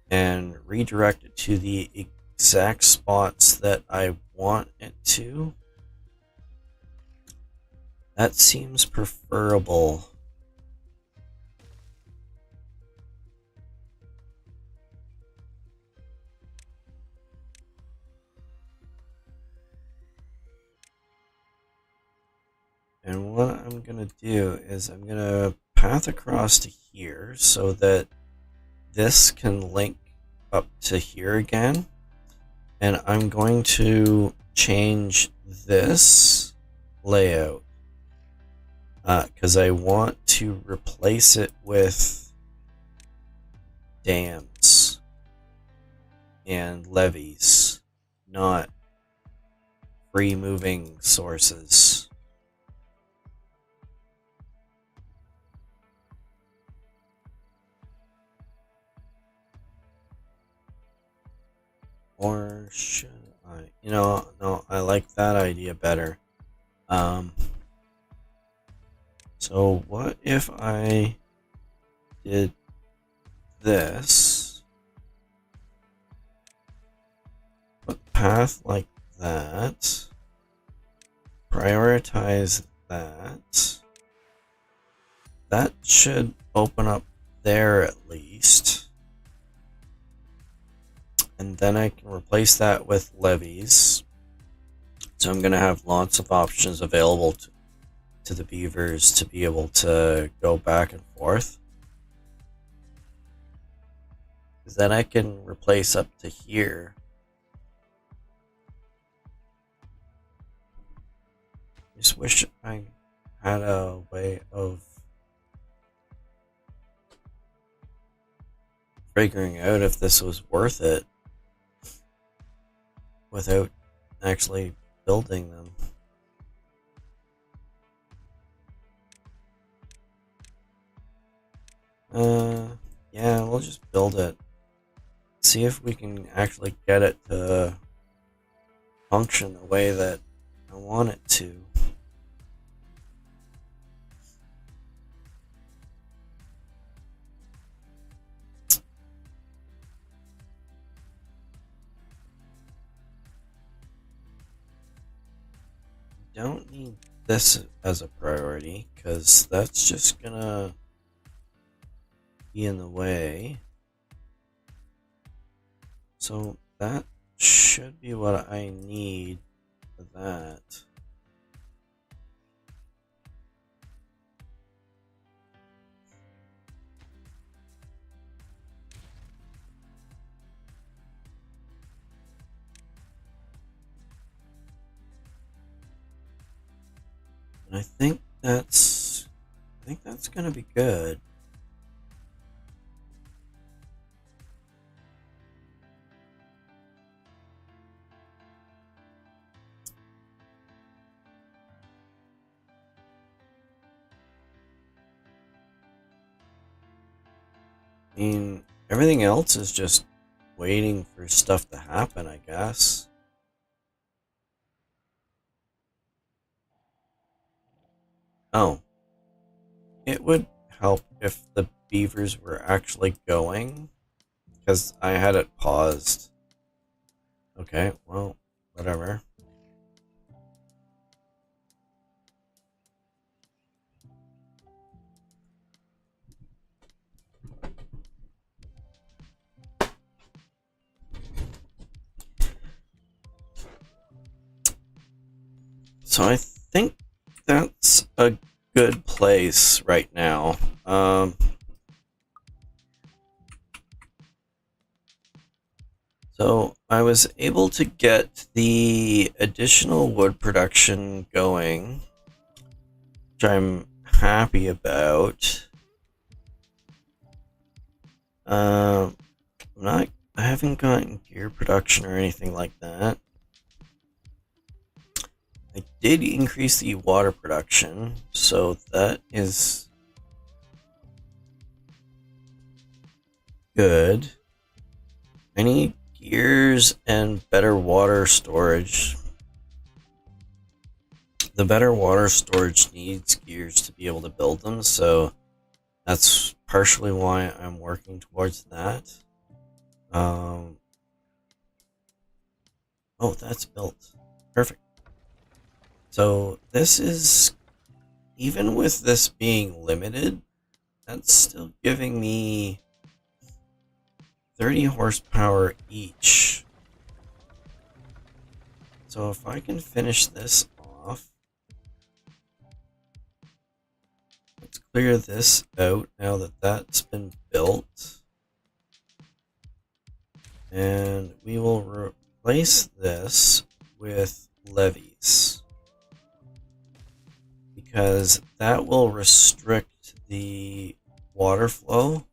and redirect it to the exact spots that I want it to, that seems preferable. And what I'm going to do is I'm going to path across to here so that this can link up to here again. And I'm going to change this layout because I want to replace it with dams and levees, not free moving sources. Or should I? No, I like that idea better. So what if I did this? Put path like that. Prioritize that. That should open up there at least. And then I can replace that with levees. So I'm going to have lots of options available to the beavers to be able to go back and forth. Because then I can replace up to here. I just wish I had a way of figuring out if this was worth it without actually building them. Yeah, we'll just build it. See if we can actually get it to function the way that I want it to. Don't need this as a priority because that's just gonna be in the way. So that should be what I need for that. And I think that's gonna be good. I mean, everything else is just waiting for stuff to happen, I guess. Oh, it would help if the beavers were actually going, because I had it paused. Okay, well, whatever. So I think that's a good place right now. So I was able to get the additional wood production going, which I'm happy about. I haven't gotten gear production or anything like that. I did increase the water production, so that is good. I need gears and better water storage. The better water storage needs gears to be able to build them, so that's partially why I'm working towards that. Oh, that's built. Perfect. So this is, even with this being limited, that's still giving me 30 horsepower each. So if I can finish this off, let's clear this out now that that's been built. And we will replace this with levees, because that will restrict the water flow.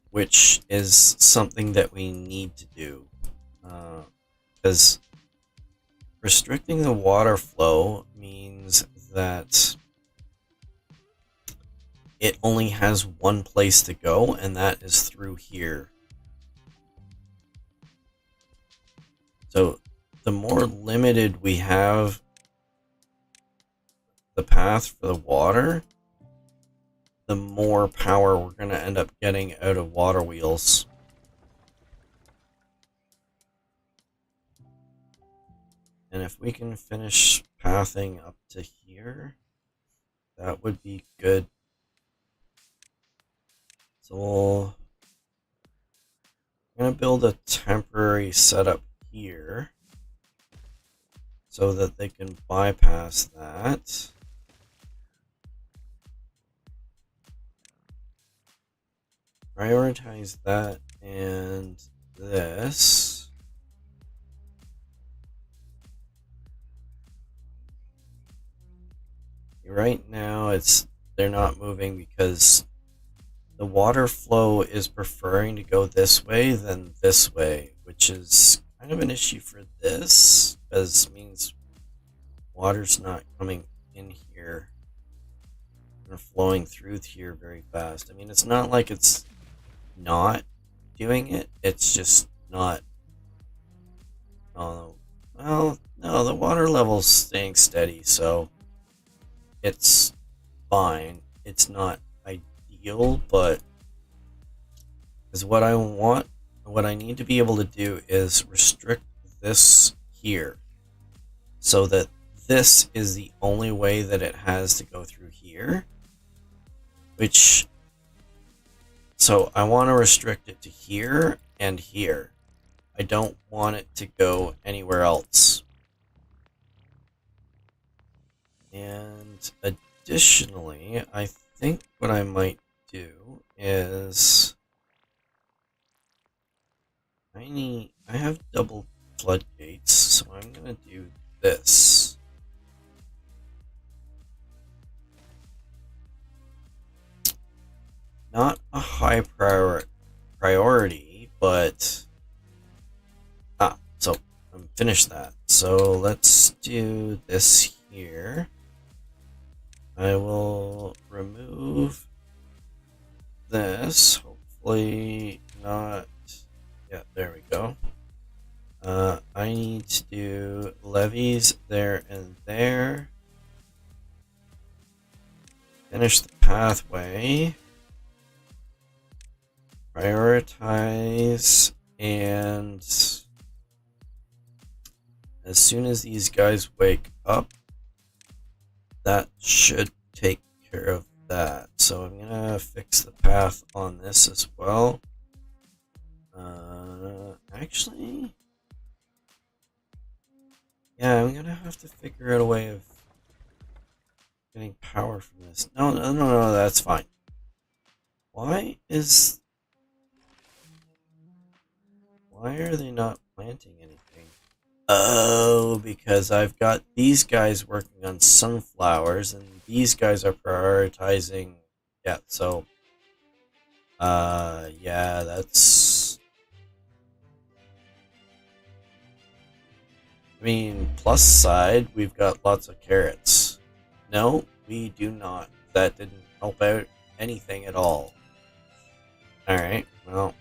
Which is something that we need to do. Because restricting the water flow means that it only has one place to go, and that is through here. So the more limited we have the path for the water, the more power we're going to end up getting out of water wheels. And if we can finish pathing up to here, that would be good. So I'm going to build a temporary setup here so that they can bypass that. Prioritize that and this. Right now they're not moving because the water flow is preferring to go this way than this way, which is kind of an issue for this, because it means water's not coming in here and flowing through here very fast. I mean, it's not like it's not doing it, it's just not. Well, no, the water level's staying steady, so it's fine. It's not ideal, but is what I want. What I need to be able to do is restrict this here so that this is the only way that it has to go through here, which, so I want to restrict it to here and here. I don't want it to go anywhere else. And additionally, I think what I might do is I have double floodgates, so I'm gonna do this. Not a high priority, but so I'm finished that. So let's do this here. I will remove this. Hopefully not. Yeah, there we go. I need to do levees there and there. Finish the pathway. Prioritize, and as soon as these guys wake up, that should take care of that. So I'm gonna fix the path on this as well. Actually, yeah, I'm gonna have to figure out a way of getting power from this. No, that's fine. Why are they not planting anything? Oh, because I've got these guys working on sunflowers, and these guys are prioritizing. Yeah, so, yeah, that's. I mean, plus side, we've got lots of carrots. No, we do not. That didn't help out anything at all. Alright, well.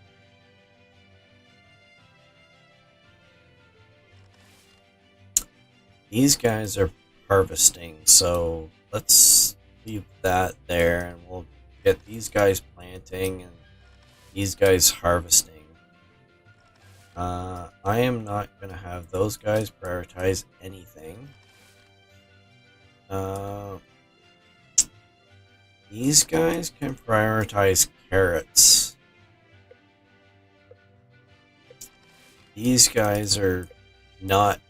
These guys are harvesting, so let's leave that there and we'll get these guys planting and these guys harvesting. I am not going to have those guys prioritize anything. These guys can prioritize carrots. These guys are not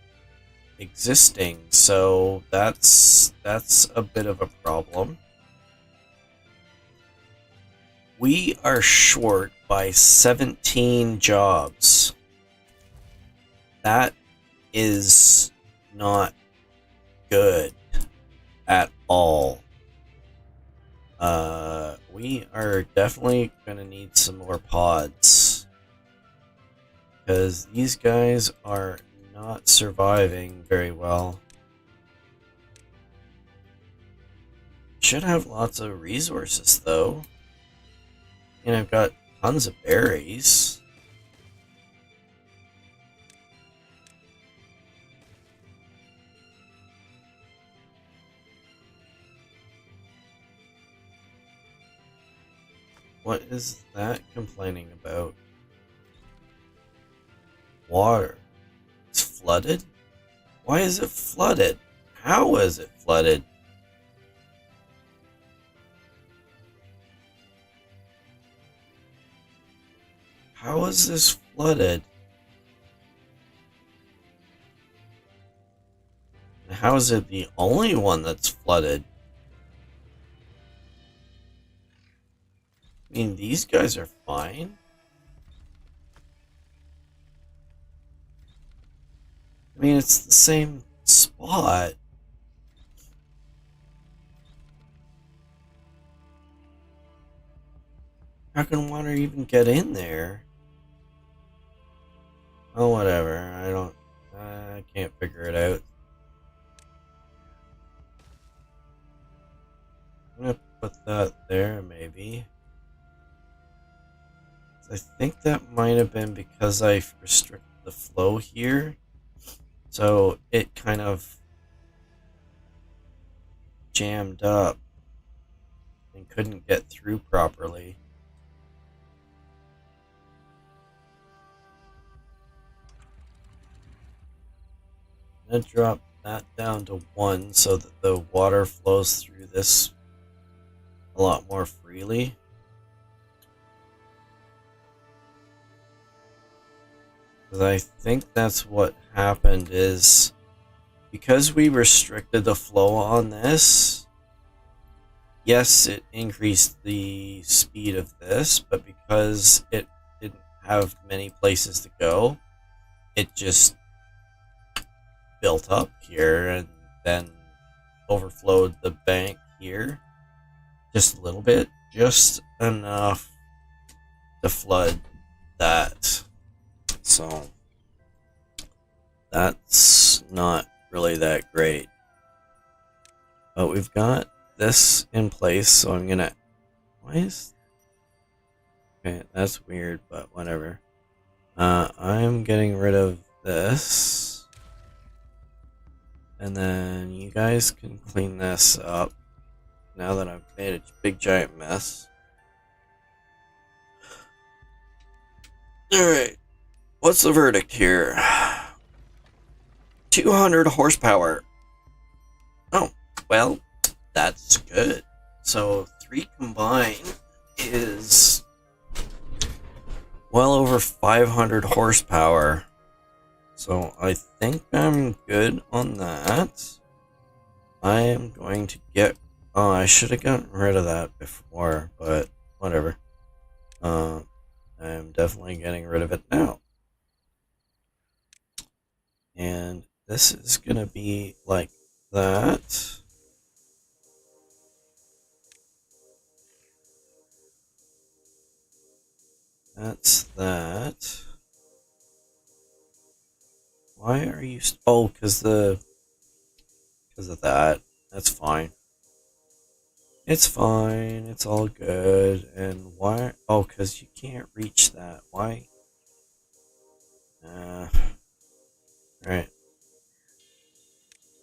existing, so that's a bit of a problem. We are short by 17 jobs. That is not good at all. We are definitely going to need some more pods, because these guys are not surviving very well. Should have lots of resources though. And I've got tons of berries. What is that complaining about? Water. It's flooded? Why is it flooded? How is it flooded? How is this flooded? And how is it the only one that's flooded? I mean, these guys are fine. I mean, it's the same spot. How can water even get in there? Oh, whatever. I can't figure it out. I'm gonna put that there, maybe. I think that might have been because I restricted the flow here. So it kind of jammed up and couldn't get through properly. I'm going to drop that down to 1 so that the water flows through this a lot more freely. Because I think that's what happened is because we restricted the flow on this, yes, it increased the speed of this, but because it didn't have many places to go, it just built up here and then overflowed the bank here just a little bit, just enough to flood that. So that's not really that great. But we've got this in place, so I'm gonna... Why is... Okay, that's weird, but whatever. I'm getting rid of this. And then you guys can clean this up now that I've made a big giant mess. Alright, what's the verdict here? 200 horsepower. Oh, well, that's good. So 3 combined is well over 500 horsepower. So I think I'm good on that. I am going to get... Oh, I should have gotten rid of that before, but whatever. I'm definitely getting rid of it now. And this is going to be like that. That's that. Why are you... Oh, because of that. That's fine. It's fine. It's all good. And why? Oh, because you can't reach that. Why? Alright.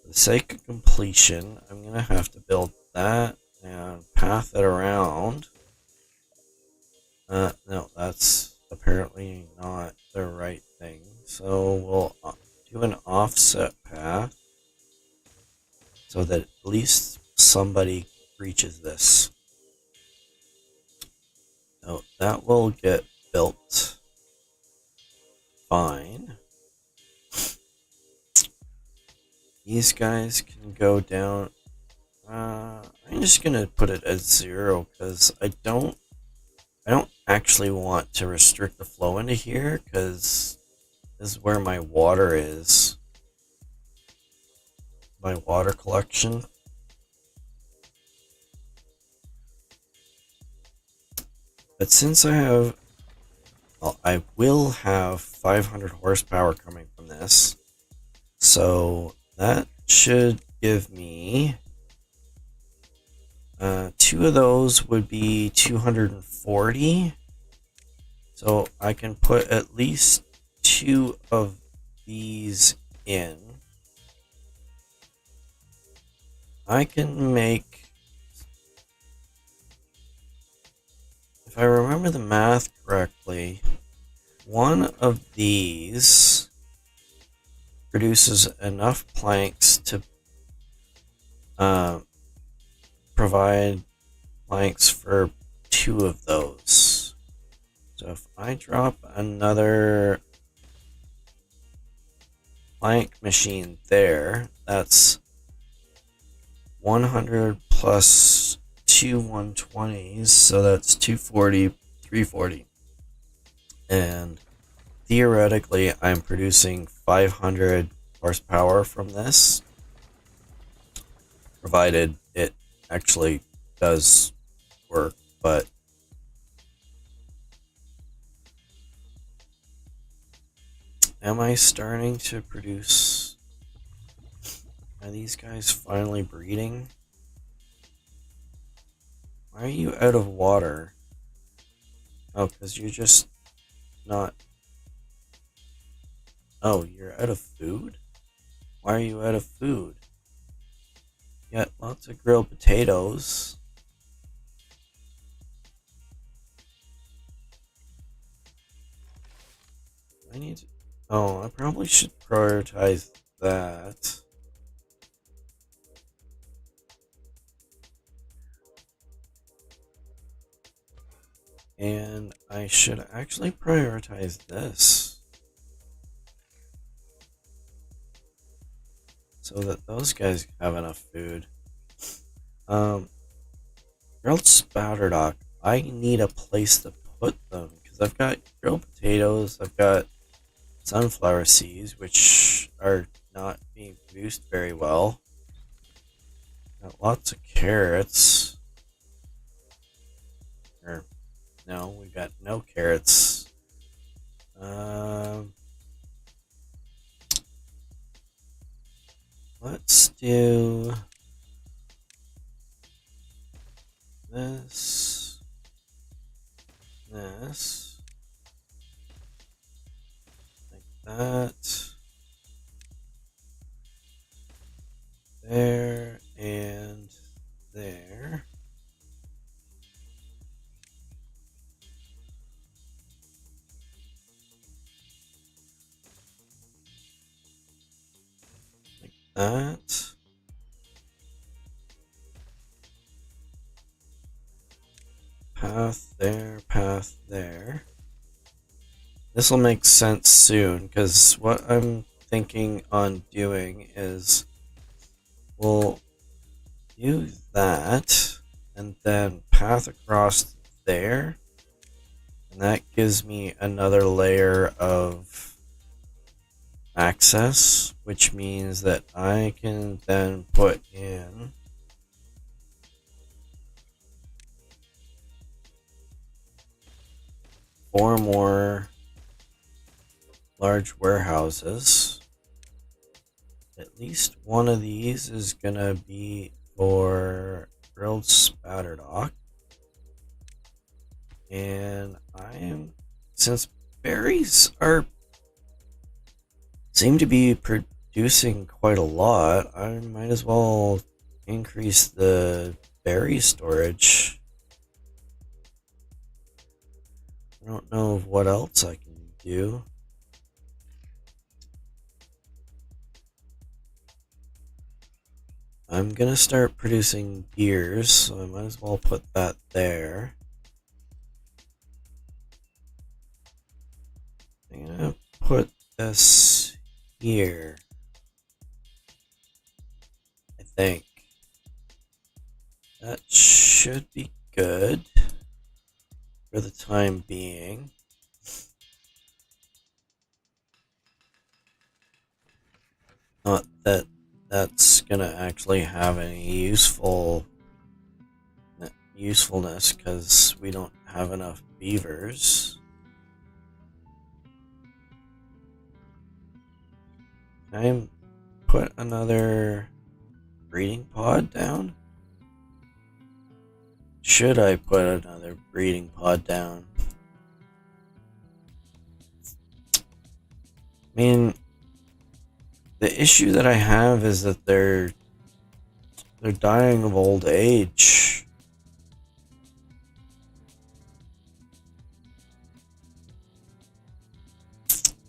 For the sake of completion, I'm going to have to build that and path it around. No, that's apparently not the right thing. So we'll do an offset path so that at least somebody reaches this. So that will get built fine. These guys can go down. I'm just gonna put it at 0 because I don't actually want to restrict the flow into here because this is where my water is. My water collection. But since I will have 500 horsepower coming from this. So that should give me 2 of those would be 240. So I can put at least 2 of these in. I can make, if I remember the math correctly, one of these produces enough planks to provide planks for 2 of those. So if I drop another plank machine there, that's 100 plus 2 120s, so that's 240, 340. And theoretically, I'm producing 500 horsepower from this, provided it actually does work. But am I starting to produce? Are these guys finally breeding? Why are you out of water? Oh, because you're just not. Oh, you're out of food? Why are you out of food? You got lots of grilled potatoes. I need to. Oh, I probably should prioritize that. And I should actually prioritize this. So that those guys have enough food. Grilled spouter duck. I need a place to put them. Because I've got grilled potatoes. I've got sunflower seeds, which are not being produced very well. Got lots of carrots. Or, no, we got no carrots. Let's do this, like that, there, and there. Like that. Path there, path there. This will make sense soon, because what I'm thinking on doing is we'll do that and then path across there, and that gives me another layer of access, which means that I can then put in four more large warehouses. At least one of these is gonna be for grilled spatterdock. And since berries seem to be producing quite a lot, I might as well increase the berry storage. I don't know what else I can do. I'm gonna start producing gears, so I might as well put that there. I'm gonna put this here. I think that should be good for the time being. Not that that's gonna actually have any usefulness because we don't have enough beavers. Can I put another breeding pod down? Should I put another breeding pod down? I mean, the issue that I have is that they're dying of old age.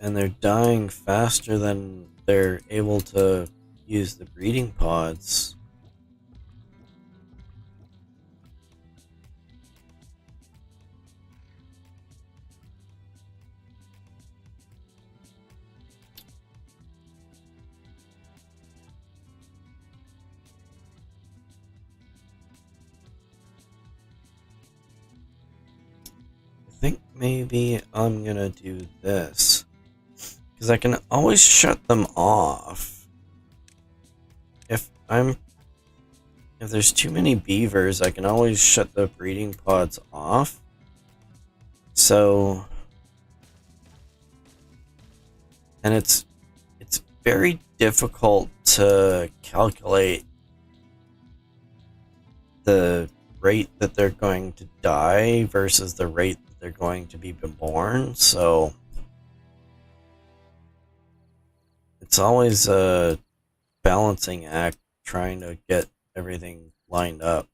And they're dying faster than they're able to use the breeding pods. I think maybe I'm gonna do this. Because I can always shut them off. If there's too many beavers, I can always shut the breeding pods off. So, and it's very difficult to calculate the rate that they're going to die versus the rate that they're going to be born. So it's always a balancing act trying to get everything lined up.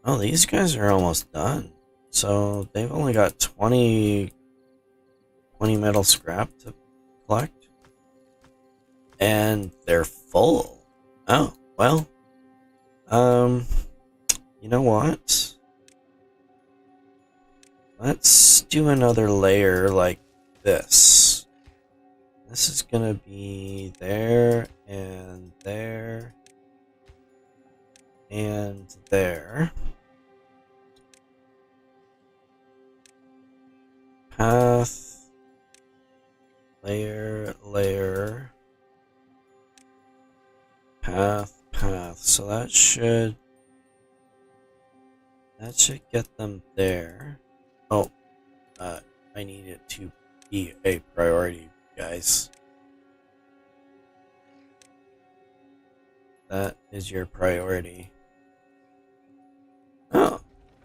Oh, these guys are almost done. So they've only got 20 metal scrap to collect. And they're full. Oh, well. You know what? Let's do another layer like this. This is gonna be there and there and there. Path, layer, path. So that should get them there. Oh, I need it to be a priority, guys. That is your priority. Oh,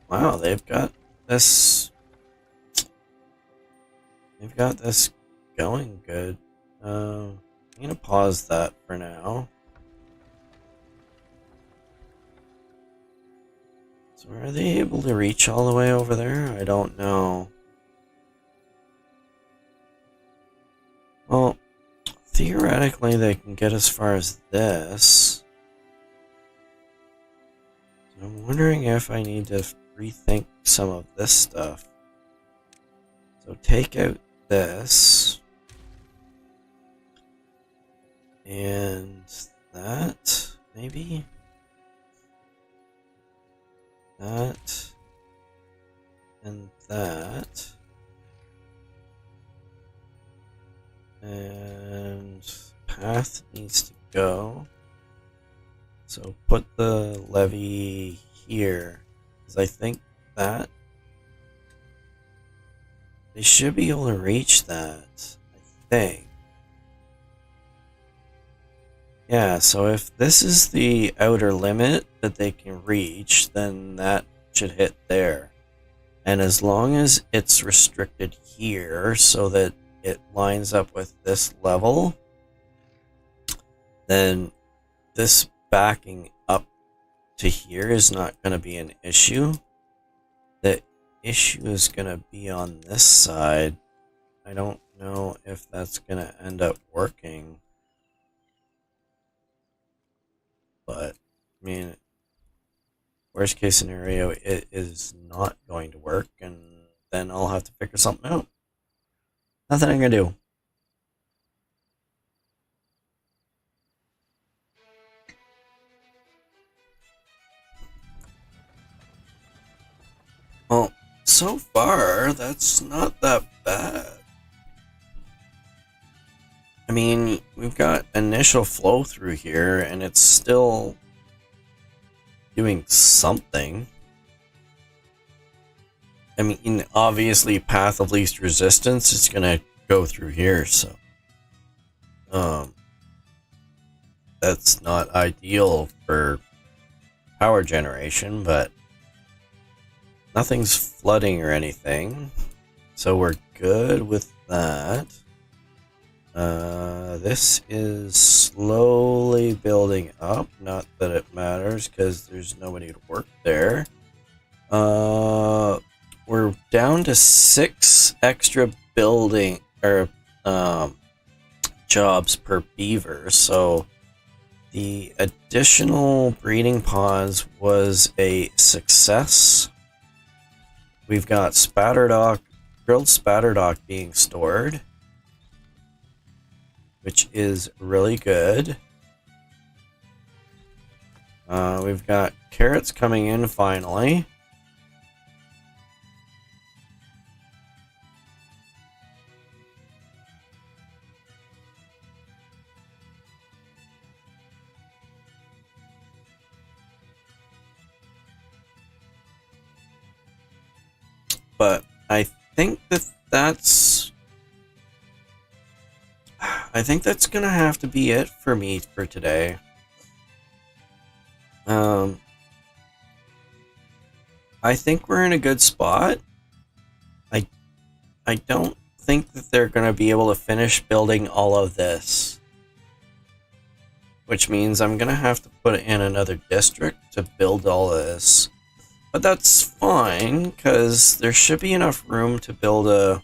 wow, they've got this going good. I'm gonna pause that for now. So are they able to reach all the way over there? I don't know. Well, theoretically they can get as far as this. So I'm wondering if I need to rethink some of this stuff. So take out this. And that, maybe? That. And that. And path needs to go. So put the levee here. Because I think that they should be able to reach that. I think. Yeah, so if this is the outer limit that they can reach, then that should hit there. And as long as it's restricted here so that it lines up with this level, then this backing up to here is not going to be an issue. The issue is going to be on this side. I don't know if that's going to end up working. But, I mean, worst case scenario, it is not going to work, and then I'll have to figure something out. Nothing I can do. Well, so far, that's not that bad. I mean, we've got initial flow through here, and it's still doing something. I mean, obviously, path of least resistance is gonna go through here, so that's not ideal for power generation, but nothing's flooding or anything, so we're good with that. This is slowly building up. Not that it matters because there's nobody to work there. We're down to 6 extra building or jobs per beaver. So the additional breeding pods was a success. We've got spatterdock, grilled spatterdock being stored, which is really good. We've got carrots coming in finally. But I think that's gonna have to be it for me for today. I think we're in a good spot. I don't think that they're gonna be able to finish building all of this, which means I'm gonna have to put in another district to build all of this. But that's fine, because there should be enough room to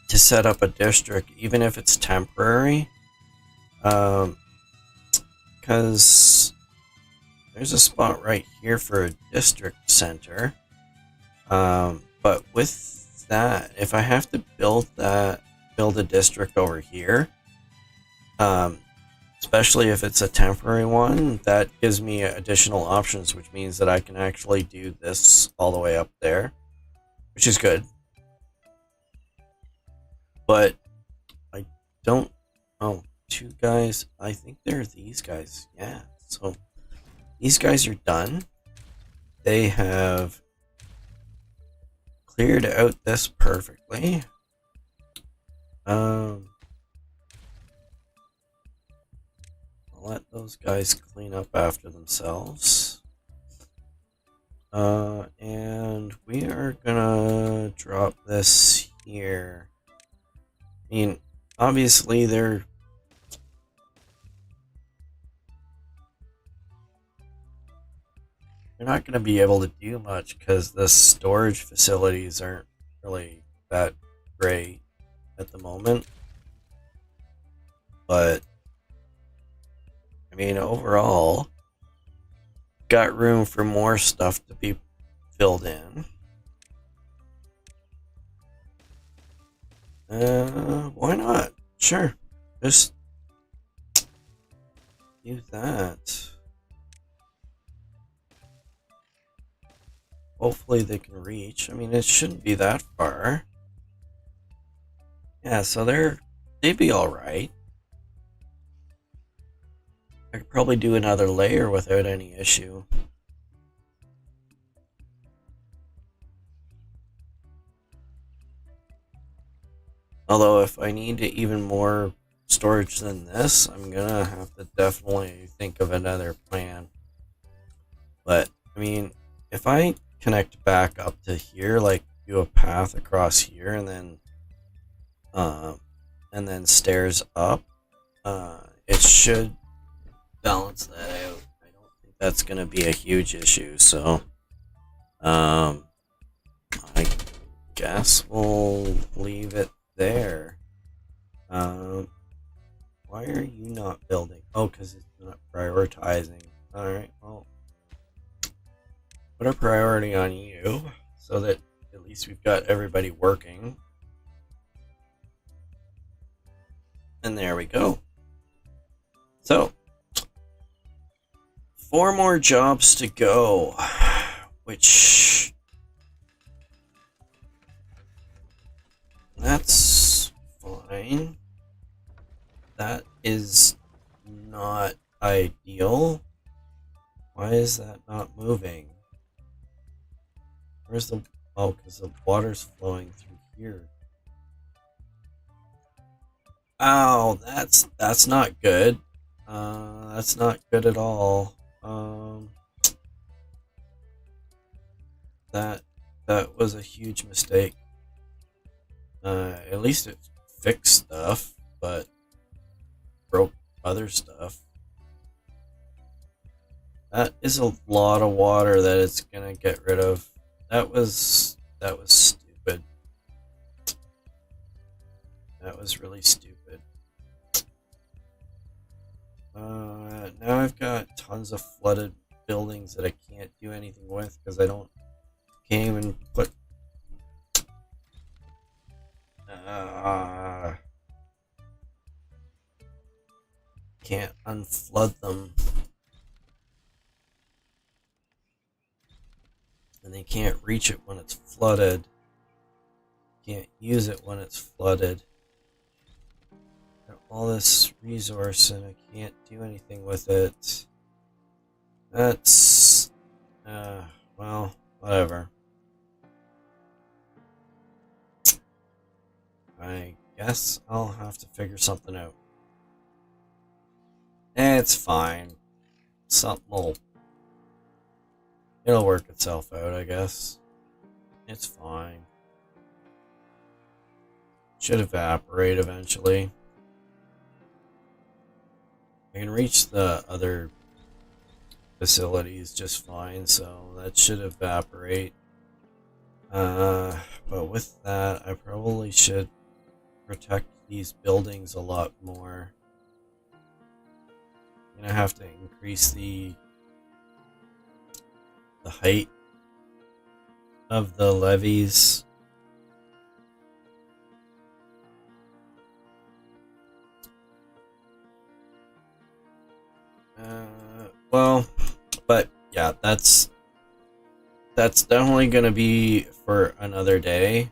set up a district, even if it's temporary. Because there's a spot right here for a district center. But with that, if I have to build a district over here, especially if it's a temporary one, that gives me additional options, which means that I can actually do this all the way up there, which is good. But I don't... Oh, 2 guys. I think they're these guys. Yeah, so these guys are done. They have cleared out this perfectly. I'll let those guys clean up after themselves. And we are gonna drop this here. I mean, obviously they're not gonna be able to do much because the storage facilities aren't really that great at the moment. But I mean, overall, got room for more stuff to be filled in. Why not? Sure. Just do that. Hopefully they can reach. I mean, it shouldn't be that far. Yeah, so they'd be alright. I could probably do another layer without any issue. Although if I need even more storage than this, I'm gonna have to definitely think of another plan. But I mean, if I connect back up to here, like do a path across here, uh, and then stairs up, it should balance that out. I don't think that's gonna be a huge issue. So, I guess we'll leave it there. Why are you not building? Oh, because it's not prioritizing. Alright, well, put a priority on you so that at least we've got everybody working. And there we go. So, 4 more jobs to go, which that's fine. That is not ideal. Why is that not moving? Where's the... Oh, because the water's flowing through here. Oh, that's not good. That's not good at all. That was a huge mistake. At least it fixed stuff, but broke other stuff. That is a lot of water that it's gonna get rid of. That was stupid. That was really stupid. Now I've got tons of flooded buildings that I can't do anything with because I can't even put. Can't unflood them. And they can't reach it when it's flooded. Can't use it when it's flooded. Got all this resource and I can't do anything with it. That's well, whatever. I guess I'll have to figure something out. It's fine. It'll work itself out, I guess. It's fine. Should evaporate eventually. I can reach the other facilities just fine, so that should evaporate. But with that, I probably should protect these buildings a lot more. I'm gonna have to increase the height of the levees. Well, but yeah, that's definitely gonna be for another day.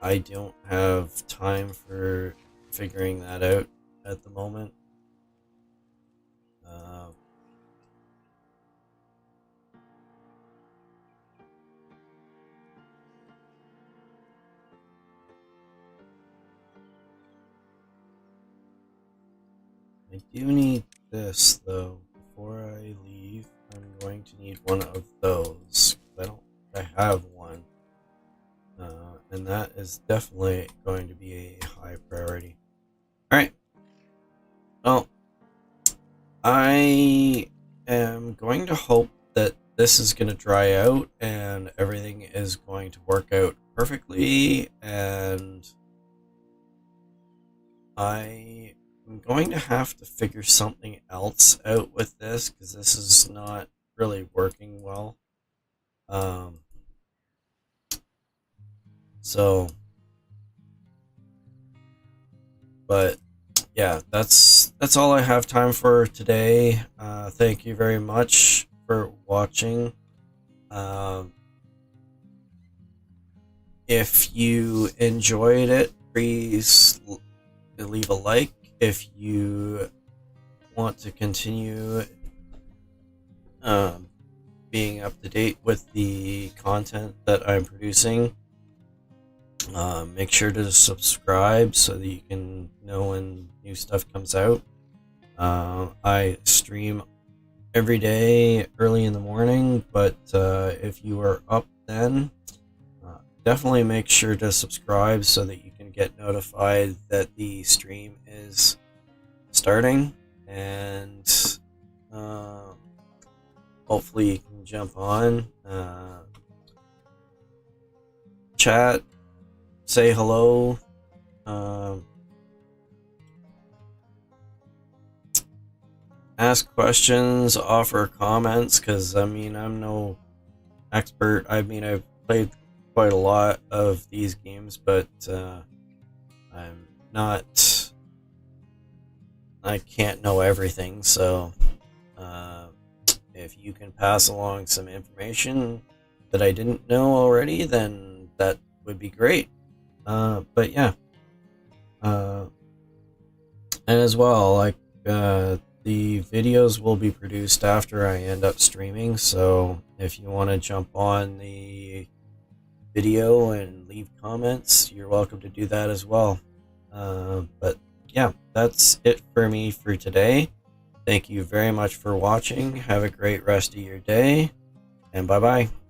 I don't have time for figuring that out at the moment. I do need this though. Before I leave, I'm going to need one of those. I don't think I have one. And that is definitely going to be a high priority. Alright. Well, I am going to hope that this is going to dry out and everything is going to work out perfectly, and I am going to have to figure something else out with this because this is not really working well. So, but yeah, that's all I have time for today. Thank you very much for watching. If you enjoyed it, please leave a like. If you want to continue being up to date with the content that I'm producing, Make sure to subscribe so that you can know when new stuff comes out. I stream every day early in the morning, but if you are up then, definitely make sure to subscribe so that you can get notified that the stream is starting, and hopefully you can jump on, chat, say hello, ask questions, offer comments, because I mean, I'm no expert. I mean, I've played quite a lot of these games, but I'm not, I can't know everything, so if you can pass along some information that I didn't know already, then that would be great. But yeah, and as well, like, the videos will be produced after I end up streaming, so if you want to jump on the video and leave comments, you're welcome to do that as well. But yeah, that's it for me for today. Thank you very much for watching. Have a great rest of your day, and bye bye.